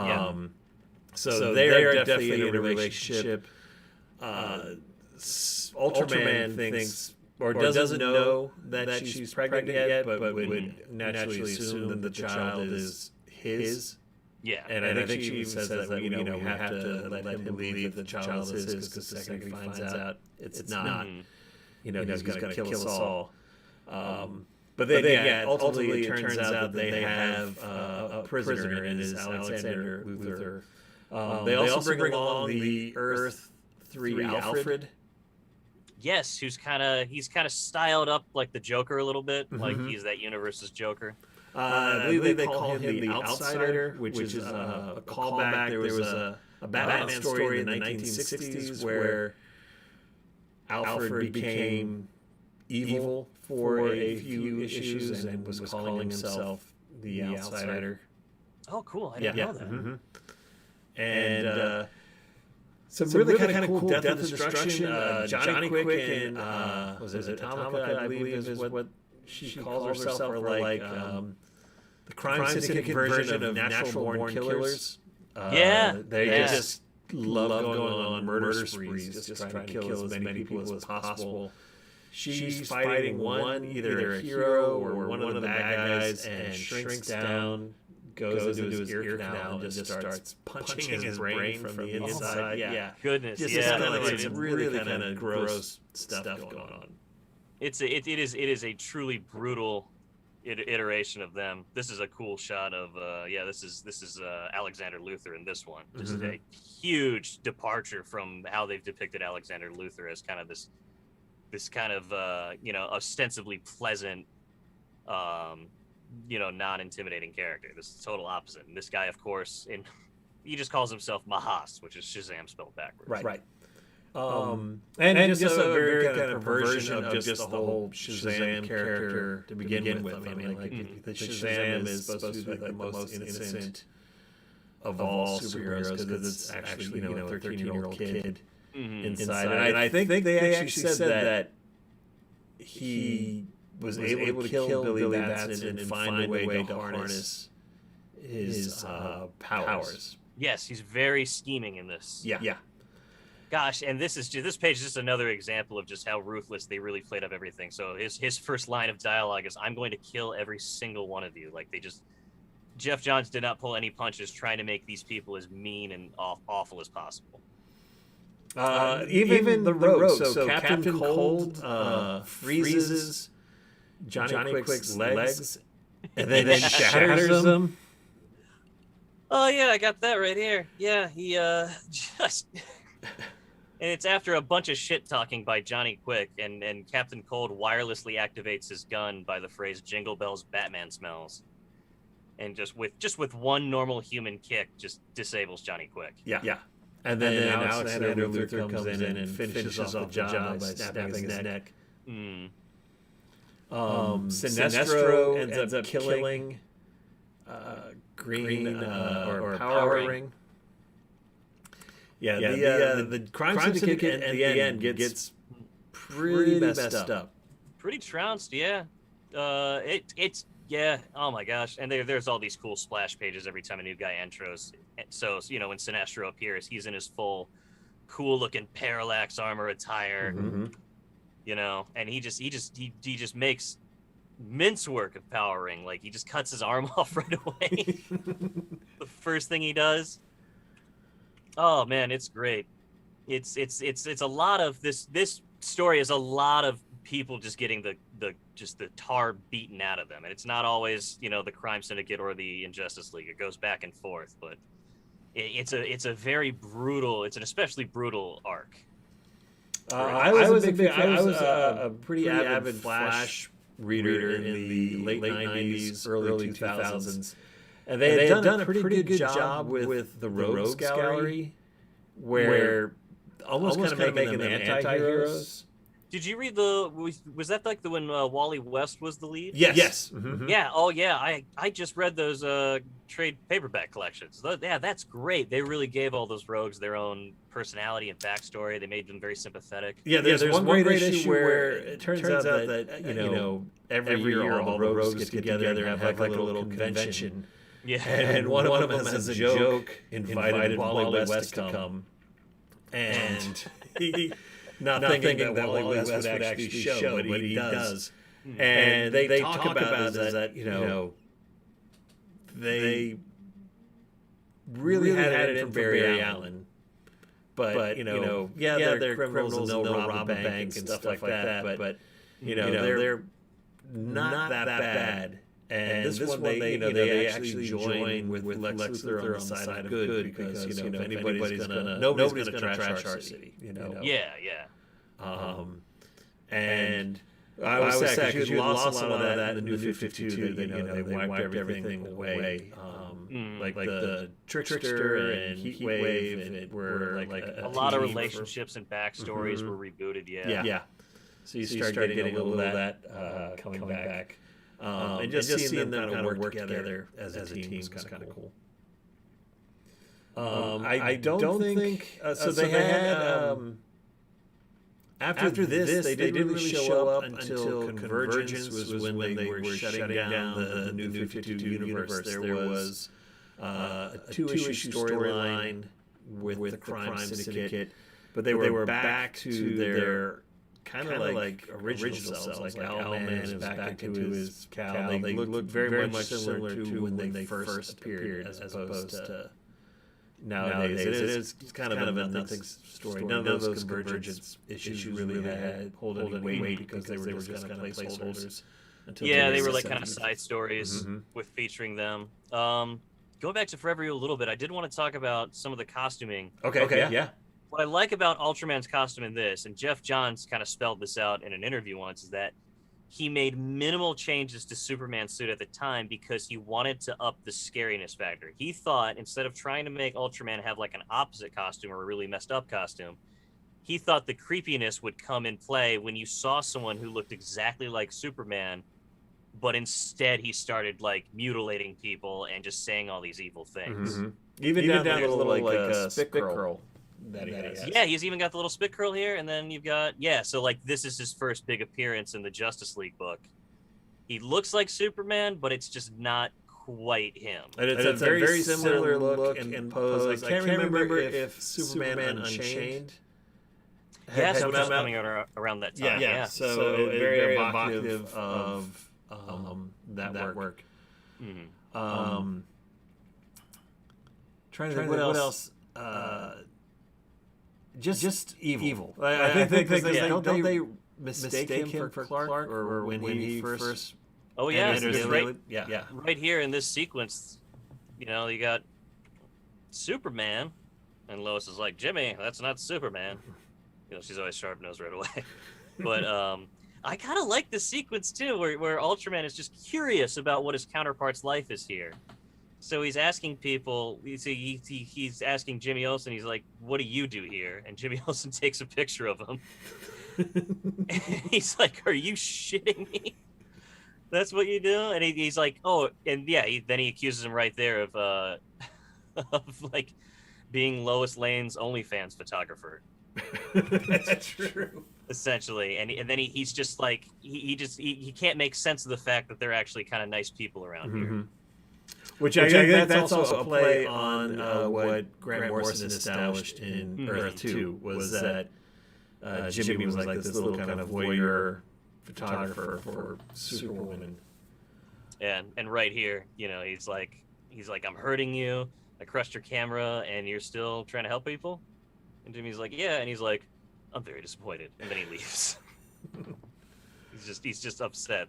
So they're definitely in a relationship. Ultraman thinks or doesn't know that she's pregnant yet, but would naturally assume that the child is his. Yeah. And I think she even says that we have to let him believe that the child is his, because the second he finds out it's not, he's going to kill us all. But then, ultimately it turns out that they have a prisoner, and it is Alexander Luthor. They also bring along the Earth 3 Alfred. Yes, he's kind of styled up like the Joker a little bit, like he's that universe's Joker. I believe they call him the Outsider, which is a callback. There was a Batman story in the 1960s where Alfred became evil for a few issues and was calling himself the Outsider. Oh, cool! I didn't know that. Mm-hmm. And some really kind of cool Death and Destruction. Johnny Quick and was it Atomica? I believe is what she calls herself, or like the Crime Syndicate version of Natural Born Killers. They just love going on murder sprees, just trying to kill as many people as possible. She's fighting either a hero or one of the bad guys, and shrinks down, goes into his ear canal, and just starts punching his brain from the inside. Yeah. Goodness, just some really kind of gross stuff going on. It is a truly brutal iteration of them. This is a cool shot of this is Alexander Luthor in this one. Just a huge departure from how they've depicted Alexander Luthor as kind of this kind of ostensibly pleasant non-intimidating character. This is the total opposite. And this guy, of course, he just calls himself Mahas, which is Shazam spelled backwards. Right. And just a very kind of perversion of just the whole Shazam character to begin with. I mean, like the Shazam is supposed to be the most innocent of all superheroes, because it's actually a 13-year-old kid inside. And I think they actually said that he was able to kill Billy Batson and find a way to harness his powers. Yes, he's very scheming in this. Yeah. Gosh, and this page is just another example of just how ruthless they really played up everything. So his first line of dialogue is, "I'm going to kill every single one of you." Like Jeff Johns did not pull any punches trying to make these people as mean and awful as possible. Even the rogue. So Captain Cold freezes Johnny Quick's legs and then shatters them. Oh yeah, I got that right here. Yeah, he just. And it's after a bunch of shit talking by Johnny Quick, and Captain Cold wirelessly activates his gun by the phrase "Jingle Bells, Batman smells," and just with one normal human kick, just disables Johnny Quick. Yeah. And then Alexander Luthor comes in and finishes off the job by snapping his neck. Sinestro ends up killing Green or Power Ring. Yeah, the Crime Syndicate at the end gets pretty messed up. Pretty trounced, yeah. It's oh my gosh. And there's all these cool splash pages every time a new guy enters. So, when Sinestro appears, he's in his full cool-looking parallax armor attire. And he just makes mincework of Power Ring. Like, he just cuts his arm off right away. The first thing he does. Oh man, it's great. It's a lot of this story is a lot of people just getting the tar beaten out of them, and it's not always the Crime Syndicate or the Injustice League. It goes back and forth, but it's a very brutal. It's an especially brutal arc. I was a pretty avid Flash reader in the late 90s, early 2000s. And they had done a pretty good job with the Rogues Gallery, where almost kind of making them anti-heroes. Did you read was that like the when Wally West was the lead? Yes. Yeah. Oh yeah. I just read those trade paperback collections. Yeah, that's great. They really gave all those rogues their own personality and backstory. They made them very sympathetic. Yeah, there's one great issue where it turns out that every year all the rogues get together and have like a little convention. Yeah, and one of them has a joke, invited Wally West to come, and not thinking that Wally West would actually show, but he does. And they talk about is that, they really had it in for Barry Allen. But they're criminals and they'll rob a bank and stuff like that. But they're not that bad. And this one, they actually join with Lex Luthor on the side of good because if nobody's gonna trash our city. Yeah. And I was sad because you lost a lot of that in the New 52. That they wiped everything away. Like the Trickster and Heatwave were like a lot of relationships and backstories were rebooted. Yeah. So you start getting a little of that coming back. And just seeing them kind of work together as a team is kind of cool. I don't think so. They had after this they didn't really show up until Convergence was when they were shutting down the New 52 universe. There was a two-issue storyline with the Crime Syndicate, but they were back to their kind of like original selves, like Holman is back into his Cal. They looked very much similar to when they first appeared, as opposed to nowadays. It is kind of a nothing story. None of those Convergence issues really had hold any weight because they were just kind of placeholders. They were like kind of side stories with featuring them. Going back to Forever You a little bit, I did want to talk about some of the costuming. Okay, yeah. What I like about Ultraman's costume in this, and Jeff Johns kind of spelled this out in an interview once, is that he made minimal changes to Superman's suit at the time because he wanted to up the scariness factor. He thought, instead of trying to make Ultraman have like an opposite costume or a really messed up costume, he thought the creepiness would come in play when you saw someone who looked exactly like Superman, but instead he started like mutilating people and just saying all these evil things. Even down to the little like spit curl. That he has. Yeah, he's even got the little spit curl here, and then you've got so like this is his first big appearance in the Justice League book. He looks like Superman, but it's just not quite him. And it's a very similar look and pose. I can't remember if Superman Unchained has come out coming around that time. Yeah. So very evocative of that work. Trying to think what else. Just evil. I think don't they mistake him for Clark, or when he first? Oh yeah, yeah. Right here in this sequence, you got Superman, and Lois is like, Jimmy, that's not Superman. She's always sharp nosed right away. But I kind of like this sequence too, where Ultraman is just curious about what his counterpart's life is here. So he's asking people, he's asking Jimmy Olsen, he's like, what do you do here? And Jimmy Olsen takes a picture of him. And he's like, are you shitting me? That's what you do? And he's like, oh, and then he accuses him right there of like being Lois Lane's OnlyFans photographer. That's true. Essentially. And then he's just like, he can't make sense of the fact that they're actually kind of nice people around here. Which I think that's also a play on what Grant Morrison established in Earth 2, was that Jimmy was like this little kind of voyeur photographer for Superwoman. And right here, he's like, I'm hurting you. I crushed your camera, and you're still trying to help people? And Jimmy's like, yeah. And he's like, I'm very disappointed. And then he leaves. He's just upset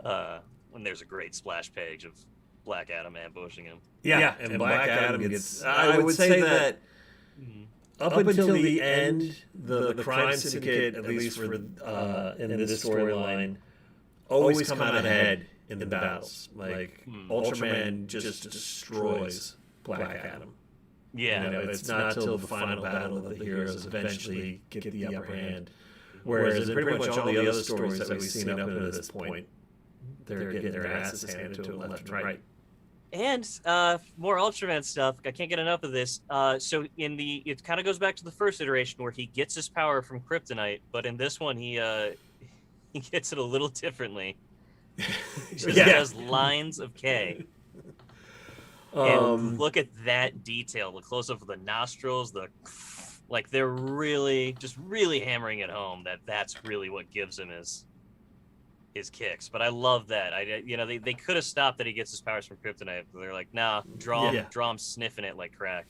that... when there's a great splash page of Black Adam ambushing him. Yeah, and Black Adam gets... I would say that up until the end, the Crime Syndicate, at least for in this storyline, always come out ahead in the battles. Like, Ultraman just destroys Black Adam. Yeah. It's not till the final battle that the heroes eventually get the upper hand. Whereas in pretty much all the other stories that we've seen up to this point, they're getting their asses handed to them left and right. And more Ultraman stuff. I can't get enough of this. So it kind of goes back to the first iteration where he gets his power from kryptonite, but in this one he gets it a little differently. He just has lines of K. And look at that detail. The close up of the nostrils, the Like they're really hammering it home that that's really what gives him his kicks. But I love that. They could have stopped that he gets his powers from kryptonite. But they're like, nah, draw him sniffing it like crack.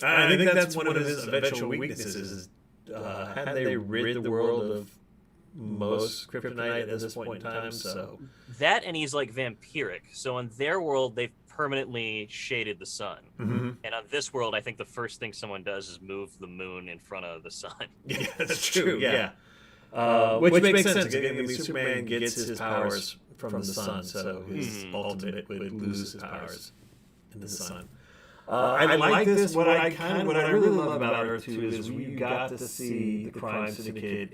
I think that's one of his eventual weaknesses. Had they rid the world of most kryptonite at this point in time? So that, and he's like vampiric. So in their world, they've permanently shaded the sun. Mm-hmm. And on this world, I think the first thing someone does is move the moon in front of the sun. Yeah, that's true. Yeah. Which makes sense. I mean, Superman gets his powers from the sun, so his ultimate would lose his powers in the sun. I like this. What I really love about Earth 2 is we got to see the Crime Syndicate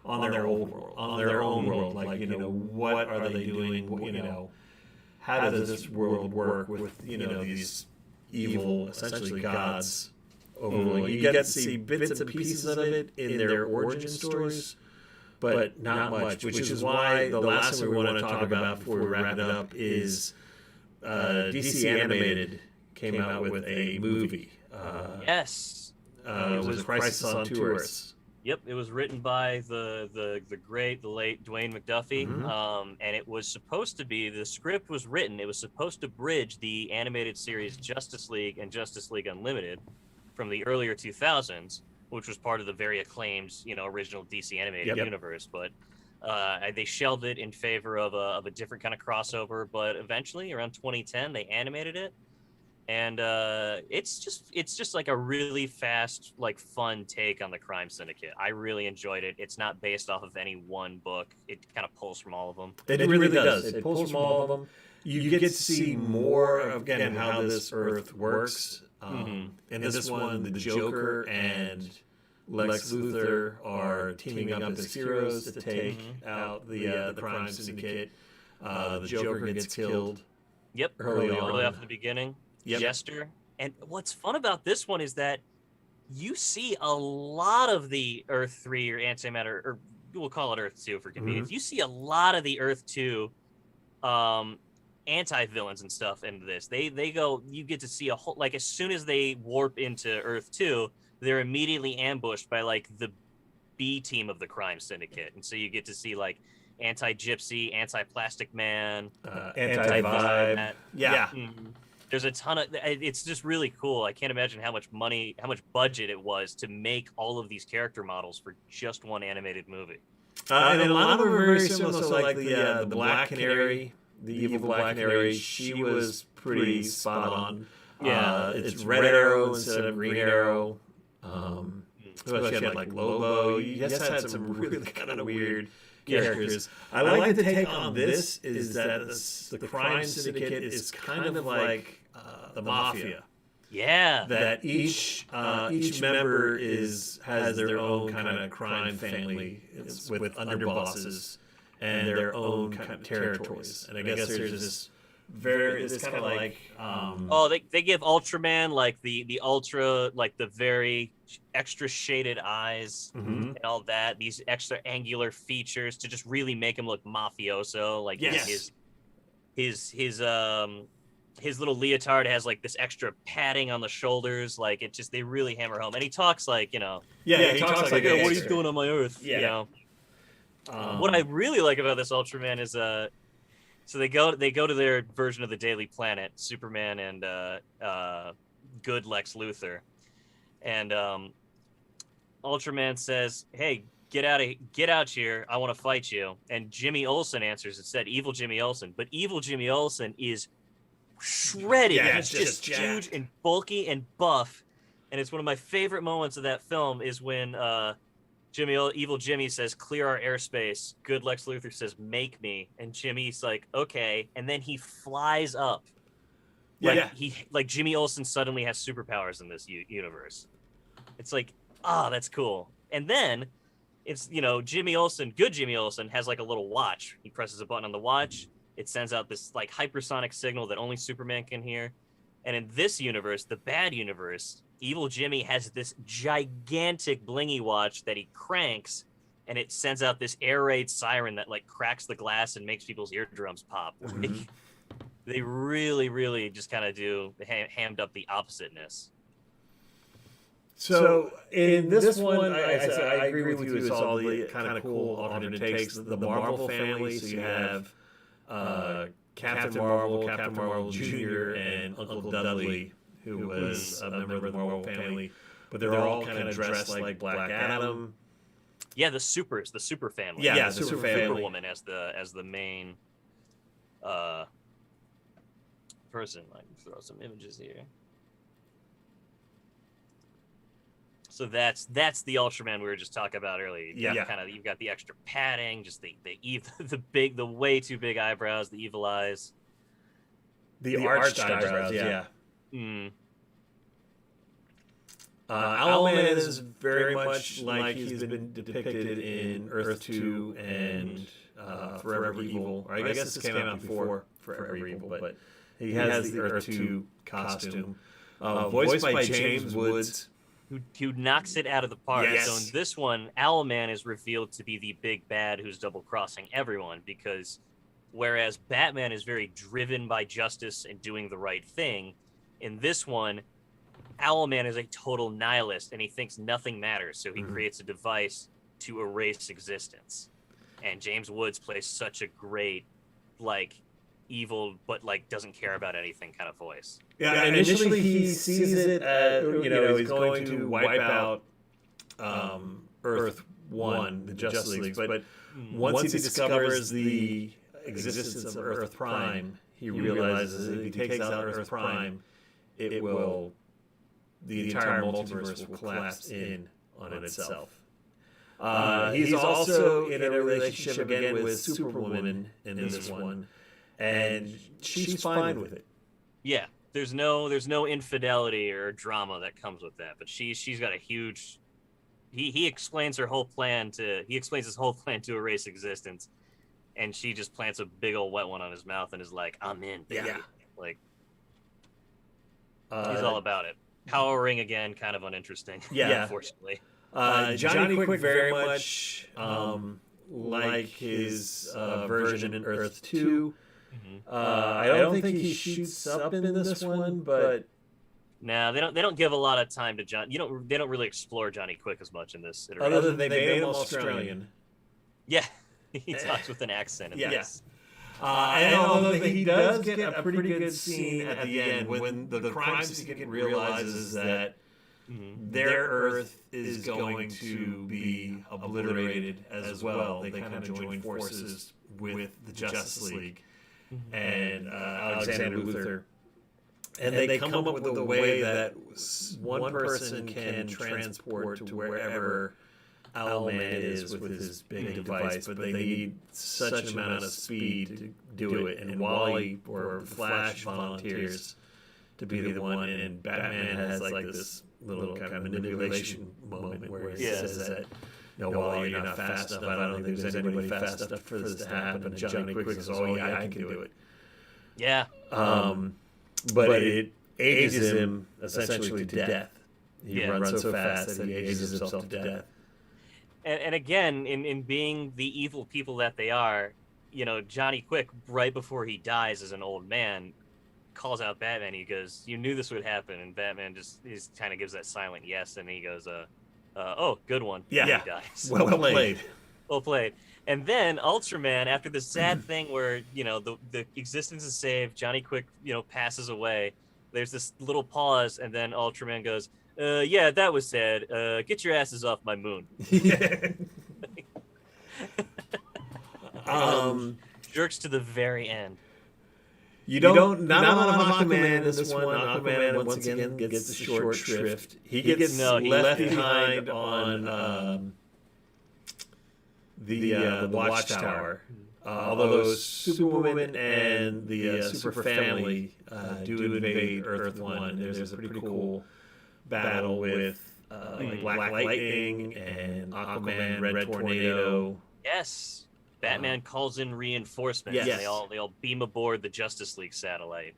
on their old world, on their own world. Like, what are they doing? How does this world work with these evil, essentially gods overruling? You get to see bits and pieces of it in their origin stories, but not much. Which is why the last thing we want to talk about before we wrap it up is DC Animated came out with a movie. Yes. It was Crisis on Two Earths. Yep, it was written by the late Dwayne McDuffie, and it was supposed to be, the script was written, it was supposed to bridge the animated series Justice League and Justice League Unlimited from the earlier 2000s, which was part of the very acclaimed, original DC animated universe, but they shelved it in favor of a different kind of crossover, but eventually, around 2010, they animated it. And it's just like a really fast, like fun take on the Crime Syndicate. I really enjoyed it. It's not based off of any one book. It kind of pulls from all of them. It really does. It pulls from all of them. You get to see more of, again, how this Earth works. In this one, the Joker and Lex Luthor are teaming up as heroes to take out the Crime Syndicate. The Joker gets killed. Yep, early off in the beginning. Yep. Jester. And what's fun about this one is that you see a lot of the Earth 3 or antimatter, or we'll call it Earth 2 for convenience. You see a lot of the Earth 2 anti-villains and stuff into this. They go, you get to see a whole, like as soon as they warp into Earth 2, they're immediately ambushed by like the B team of the Crime Syndicate. And so you get to see like anti-Gypsy, anti-Plastic Man, anti-Vibe. Yeah. There's a ton of, it's just really cool. I can't imagine how much budget it was to make all of these character models for just one animated movie. And a lot of them are very similar. So like the Black Canary, the evil Black Canary, she was pretty spot on. Yeah, it's Red Arrow instead of Green Arrow. She had like Lobo. You just had some really kind of weird characters. I like the take on this is that the Crime Syndicate is kind of like the Mafia. Yeah. That each member has their own kind of crime family with underbosses and their own kind of territories. And I guess there's this kind of like they give Ultraman like the ultra, like the very extra shaded eyes and all that, these extra angular features to just really make him look mafioso. Like his little leotard has like this extra padding on the shoulders. Like it just, they really hammer home. And he talks like, he talks like, what are you doing on my Earth? What I really like about this Ultraman is so they go to their version of the Daily Planet, Superman and good Lex Luthor, and Ultraman says, "Hey, get out here! I want to fight you." And Jimmy Olsen answers. It said "Evil Jimmy Olsen," but Evil Jimmy Olsen is shredded. Yeah, He's just huge and bulky and buff, and it's one of my favorite moments of that film is when Evil Jimmy says, "Clear our airspace." Good Lex Luthor says, "Make me." And Jimmy's like, "Okay." And then he flies up. Like Jimmy Olsen suddenly has superpowers in this universe. It's like, that's cool. And then it's, Jimmy Olsen, good Jimmy Olsen has like a little watch. He presses a button on the watch. It sends out this like hypersonic signal that only Superman can hear. And in this universe, the bad universe, Evil Jimmy has this gigantic blingy watch that he cranks, and it sends out this air raid siren that like cracks the glass and makes people's eardrums pop. They really, really just kind of do hammed up the oppositeness. So in this one, I agree with you. It's all the kind of cool alternate takes. The Marvel family. So you have Captain Marvel Jr., and Uncle Dudley, who was a member of the Marvel family. But they're all kind of dressed like Black Adam. Yeah, the super family. Yeah, the super family. Superwoman as the main person. I can throw some images here. So that's the Ultraman we were just talking about earlier. You've got the extra padding, just the way too big eyebrows, the evil eyes, the arched eyebrows. Yeah. Mm. Owlman is very much like he's been depicted in Earth 2 and Forever Evil. Or I guess this came out before Forever Evil, but he has the Earth 2 costume. Voiced by James Woods. Who knocks it out of the park. Yes. So in this one, Owlman is revealed to be the big bad who's double-crossing everyone, because whereas Batman is very driven by justice and doing the right thing, in this one, Owlman is a total nihilist, and he thinks nothing matters, so he creates a device to erase existence. And James Woods plays such a great, evil, but, doesn't care about anything kind of voice. Yeah, initially he sees it as, he's going to wipe out Earth 1, the Justice League, but once he discovers the existence of Earth Prime, he realizes that if he takes out Earth Prime, the entire multiverse will collapse in on itself. He's also in a relationship again with Superwoman in this one, and she's fine with it. Yeah, there's no infidelity or drama that comes with that, but she's got a huge. He explains his whole plan to erase existence, and she just plants a big old wet one on his mouth and is like, "I'm in, baby." Yeah. He's all about it. Power Ring again, kind of uninteresting. Yeah, unfortunately. Johnny Quick very much like his version in Earth 2. I don't think he shoots up in this one, but no, they don't give a lot of time to John. They don't really explore Johnny Quick as much in this iteration. Other than they made him Australian. Yeah, he talks with an accent. Yes. And although he does get a pretty good scene at the end when the Crime Syndicate realizes that their Earth is going to be obliterated as well. They kind of join forces with the Justice League and Alexander Luthor. And they come up with a way that one person can transport to wherever Owlman is with his big device, but they need such an amount of speed to do it. And Wally or Flash volunteers to be the one, and Batman has this little kind of manipulation moment where he says that, "No, Wally, you're not fast enough. I don't think there's anybody fast enough for this to happen." And Johnny Quick says, "Oh yeah, I can do it." Yeah. But it ages him essentially to death. He runs so fast that he ages himself to death. And again, in being the evil people that they are, Johnny Quick, right before he dies as an old man, calls out Batman. He goes, "You knew this would happen," and Batman just kind of gives that silent yes, and he goes, "Oh, good one." Yeah. And he dies. Well played. Well played. And then Ultraman, after the sad thing where the existence is saved, Johnny Quick passes away. There's this little pause, and then Ultraman goes, "Yeah, that was sad. Get your asses off my moon." Jerks to the very end. You don't not a lot of Aquaman in this one. Aquaman once again gets the short shrift. He gets left behind on the Watchtower. Although Superwoman and the Super Family do invade Earth 1, there's a pretty cool battle with Black Lightning and Aquaman, Red Tornado. Yes. Batman calls in reinforcements. Yes. And they all beam aboard the Justice League satellite.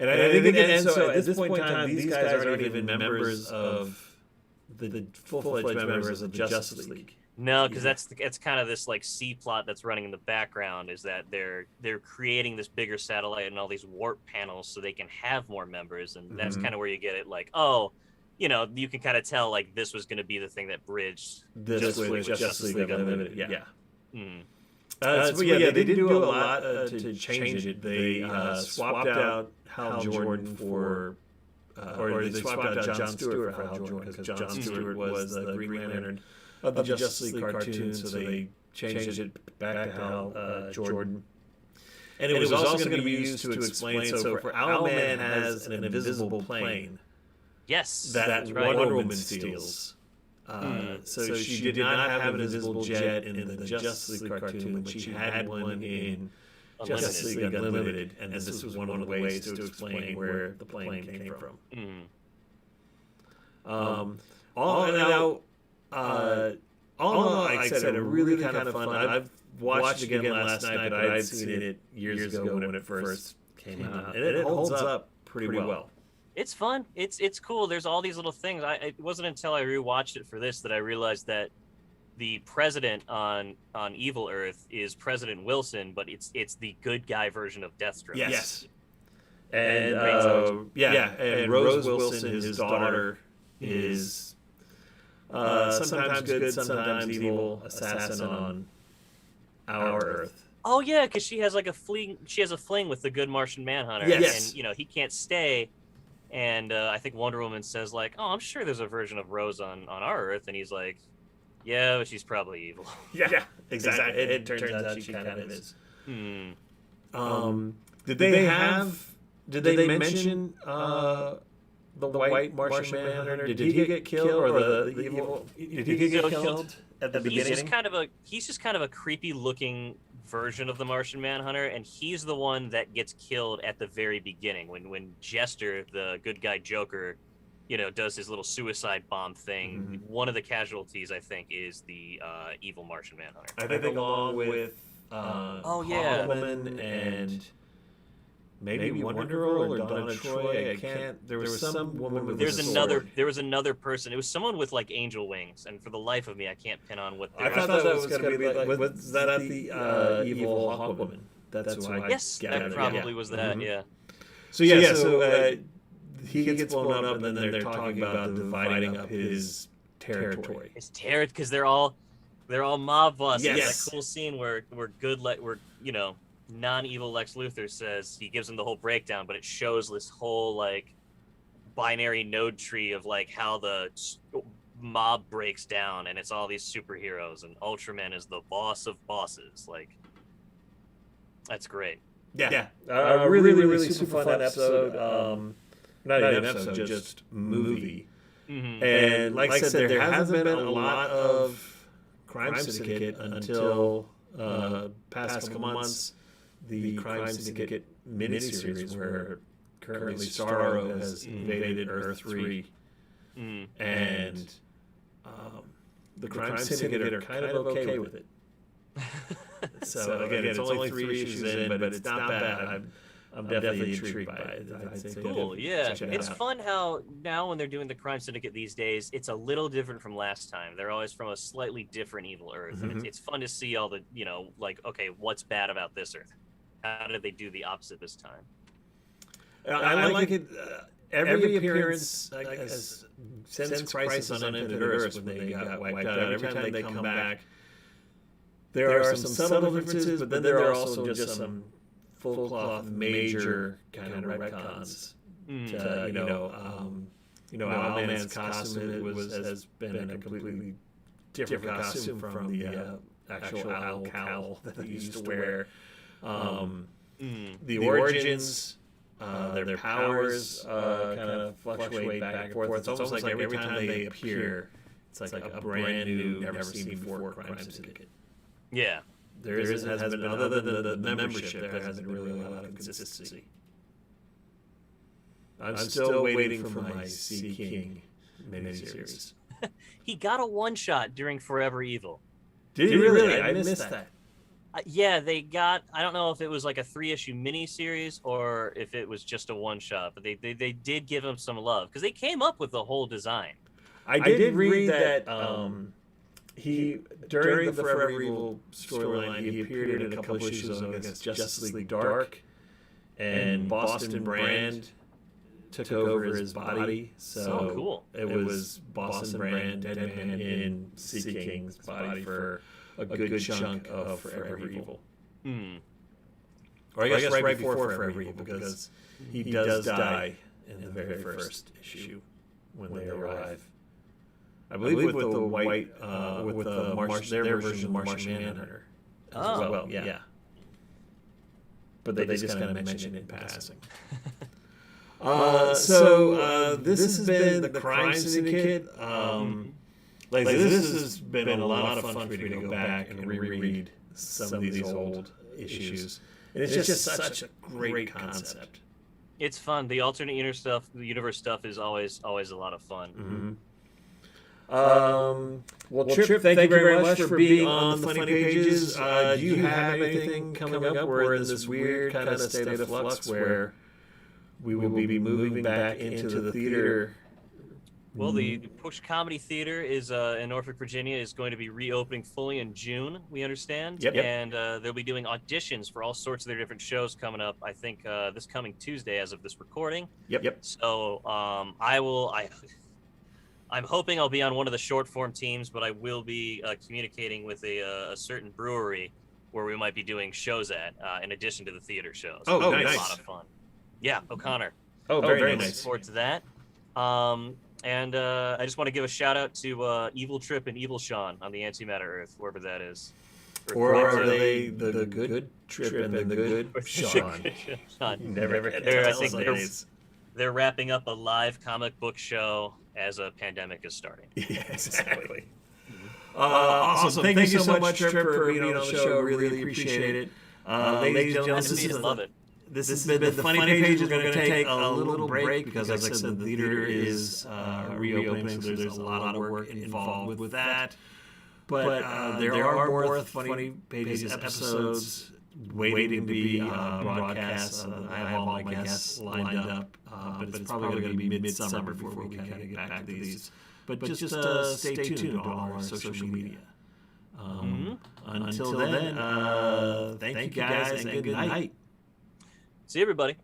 And I think it ends so at this point in time, these guys aren't even members of the full-fledged members of the Justice League. No, because that's kind of this C plot that's running in the background, is that they're creating this bigger satellite and all these warp panels so they can have more members, and that's kind of where you get it you know, you can kind of tell like this was going to be the thing that bridged this with Justice League Unlimited. Yeah. Mm. So they didn't do a lot to change it. They swapped out Hal Jordan for, or they swapped out John Stewart for Hal Jordan because John Stewart was the Green Lantern of the Justice League cartoon, so they changed it back to Hal Jordan. And it was also going to be used to explain. So for Owlman has an invisible plane. Yes, that Wonder Woman steals. So she did not have an invisible jet in the Justice League cartoon, but she had one in Justice League Unlimited, and this was one of the ways to explain where the plane came from. All in all, like I said, a really kind of fun. I've watched it again last night, but I'd seen it years ago when it first came out, and it holds up pretty well. It's fun. It's cool. There's all these little things. It wasn't until I rewatched it for this that I realized that the president on Evil Earth is President Wilson, but it's the good guy version of Deathstroke. Yes. And and Rose Wilson, his daughter, is sometimes good, sometimes evil assassin on our Earth. Oh yeah, because she has like a fling. She has a fling with the good Martian Manhunter, and you know he can't stay. And I think Wonder Woman says, like, oh, I'm sure there's a version of Rose on our Earth. And he's like, yeah, but she's probably evil. Yeah, exactly. It turns out she kind of is. Did they mention the white Martian Manhunter? Did he get killed, or the evil? Did he get killed at the beginning? He's just kind of a creepy looking version of the Martian Manhunter, and he's the one that gets killed at the very beginning when Jester, the good guy Joker, you know, does his little suicide bomb thing. One of the casualties, I think, is the evil Martian Manhunter. I think along with Holman and maybe Wonder Girl or Donna Troy. I can't. There was some woman with a sword. There was another person. It was someone with like angel wings, and for the life of me, I can't pin on what. I thought that was going to be like. Was that the evil Hawk woman? That's who I that probably was that. Yeah. So he gets blown up, and then they're talking about dividing up his territory. His territory, because they're all mob bosses. Yes. That cool scene where you know. Non-evil Lex Luthor says, he gives him the whole breakdown, but it shows this whole like binary node tree of like how the mob breaks down, and it's all these superheroes, and Ultraman is the boss of bosses. Like, that's great. Yeah. Really super fun episode. Not even episode, just movie. And like I said, there hasn't been a lot of Crime Syndicate until past couple months. The Crime Syndicate miniseries, where currently Starro has invaded Earth 3, and the Crime Syndicate are kind of okay with it. So again, it's only 3 issues in, but it's not bad. I'm definitely intrigued by it. Cool, yeah. It's fun how now when they're doing the Crime Syndicate these days, it's a little different from last time. They're always from a slightly different evil Earth, and it's fun to see all the, you know, like, okay, what's bad about this Earth? How did they do the opposite this time? I like it. Every appearance, since Crisis on Infinite Earth, when they got wiped out, every time they come back, there are some subtle differences, but then there are also just some full-cloth major kind of retcons. Owlman's costume has been a completely different costume from the actual owl cowl that they used to wear. The origins, their powers kind of fluctuate back and forth. It's almost like every time they appear, it's like a brand new, never seen before Crime Syndicate. Yeah. There has been, other than the membership, there hasn't been really a lot of consistency. I'm still waiting for my Sea King miniseries. He got a one-shot during Forever Evil. Did he really? I missed that. Yeah, they got, I don't know if it was like a 3-issue miniseries or if it was just a one-shot, but they did give him some love because they came up with the whole design. I did read that he, during the Forever Evil storyline, he appeared in a couple issues against Justice League Dark and Boston Brand took over his body. So cool. It was Boston Brand, Deadman in Sea King's body for a good chunk of Forever Evil. Or I guess right before Forever Evil, because he does die in the very first issue when they arrive. I believe with the white, with their version of Martian Manhunter as well. Yeah. But they just kind of mention it in passing. So this has been the Crime Syndicate. This has been a lot of fun for me to go back and reread some of these old issues. And it's just such a great concept. It's fun. The alternate universe stuff is always a lot of fun. Well, Trip, thank you very much for being on the Funny Pages. Do you have anything coming up? We're in this weird kind of state of flux where we will be moving back into the theater. Well, the Push Comedy Theater is in Norfolk, Virginia, is going to be reopening fully in June, we understand. Yep. And they'll be doing auditions for all sorts of their different shows coming up, I think, this coming Tuesday as of this recording. Yep. So I'm hoping I'll be on one of the short form teams, but I will be communicating with a certain brewery where we might be doing shows at, in addition to the theater shows. Oh, It's nice. a lot of fun. Yeah, O'Connor. Oh, very Looking nice. forward to that. And I just want to give a shout out to Evil Trip and Evil Sean on the Antimatter Earth, wherever that is. Or are they the good Trip and the good Sean? Sean. Never tell us. They're wrapping up a live comic book show as a pandemic is starting. Yeah, exactly. Awesome. Thank you so much, Trip, for being on the show. Really appreciate it. Ladies and gentlemen, Love it. This has been the Funny Pages. We're going to take a little break because, like I said, the theater is reopening, so there's a lot of work involved with that. But there are more Funny Pages episodes waiting to be broadcast. I have all my guests lined up, but it's probably going to be midsummer before we kind of get back to these. But just stay tuned on our social media. Until then, thank you guys and good night. See you, everybody.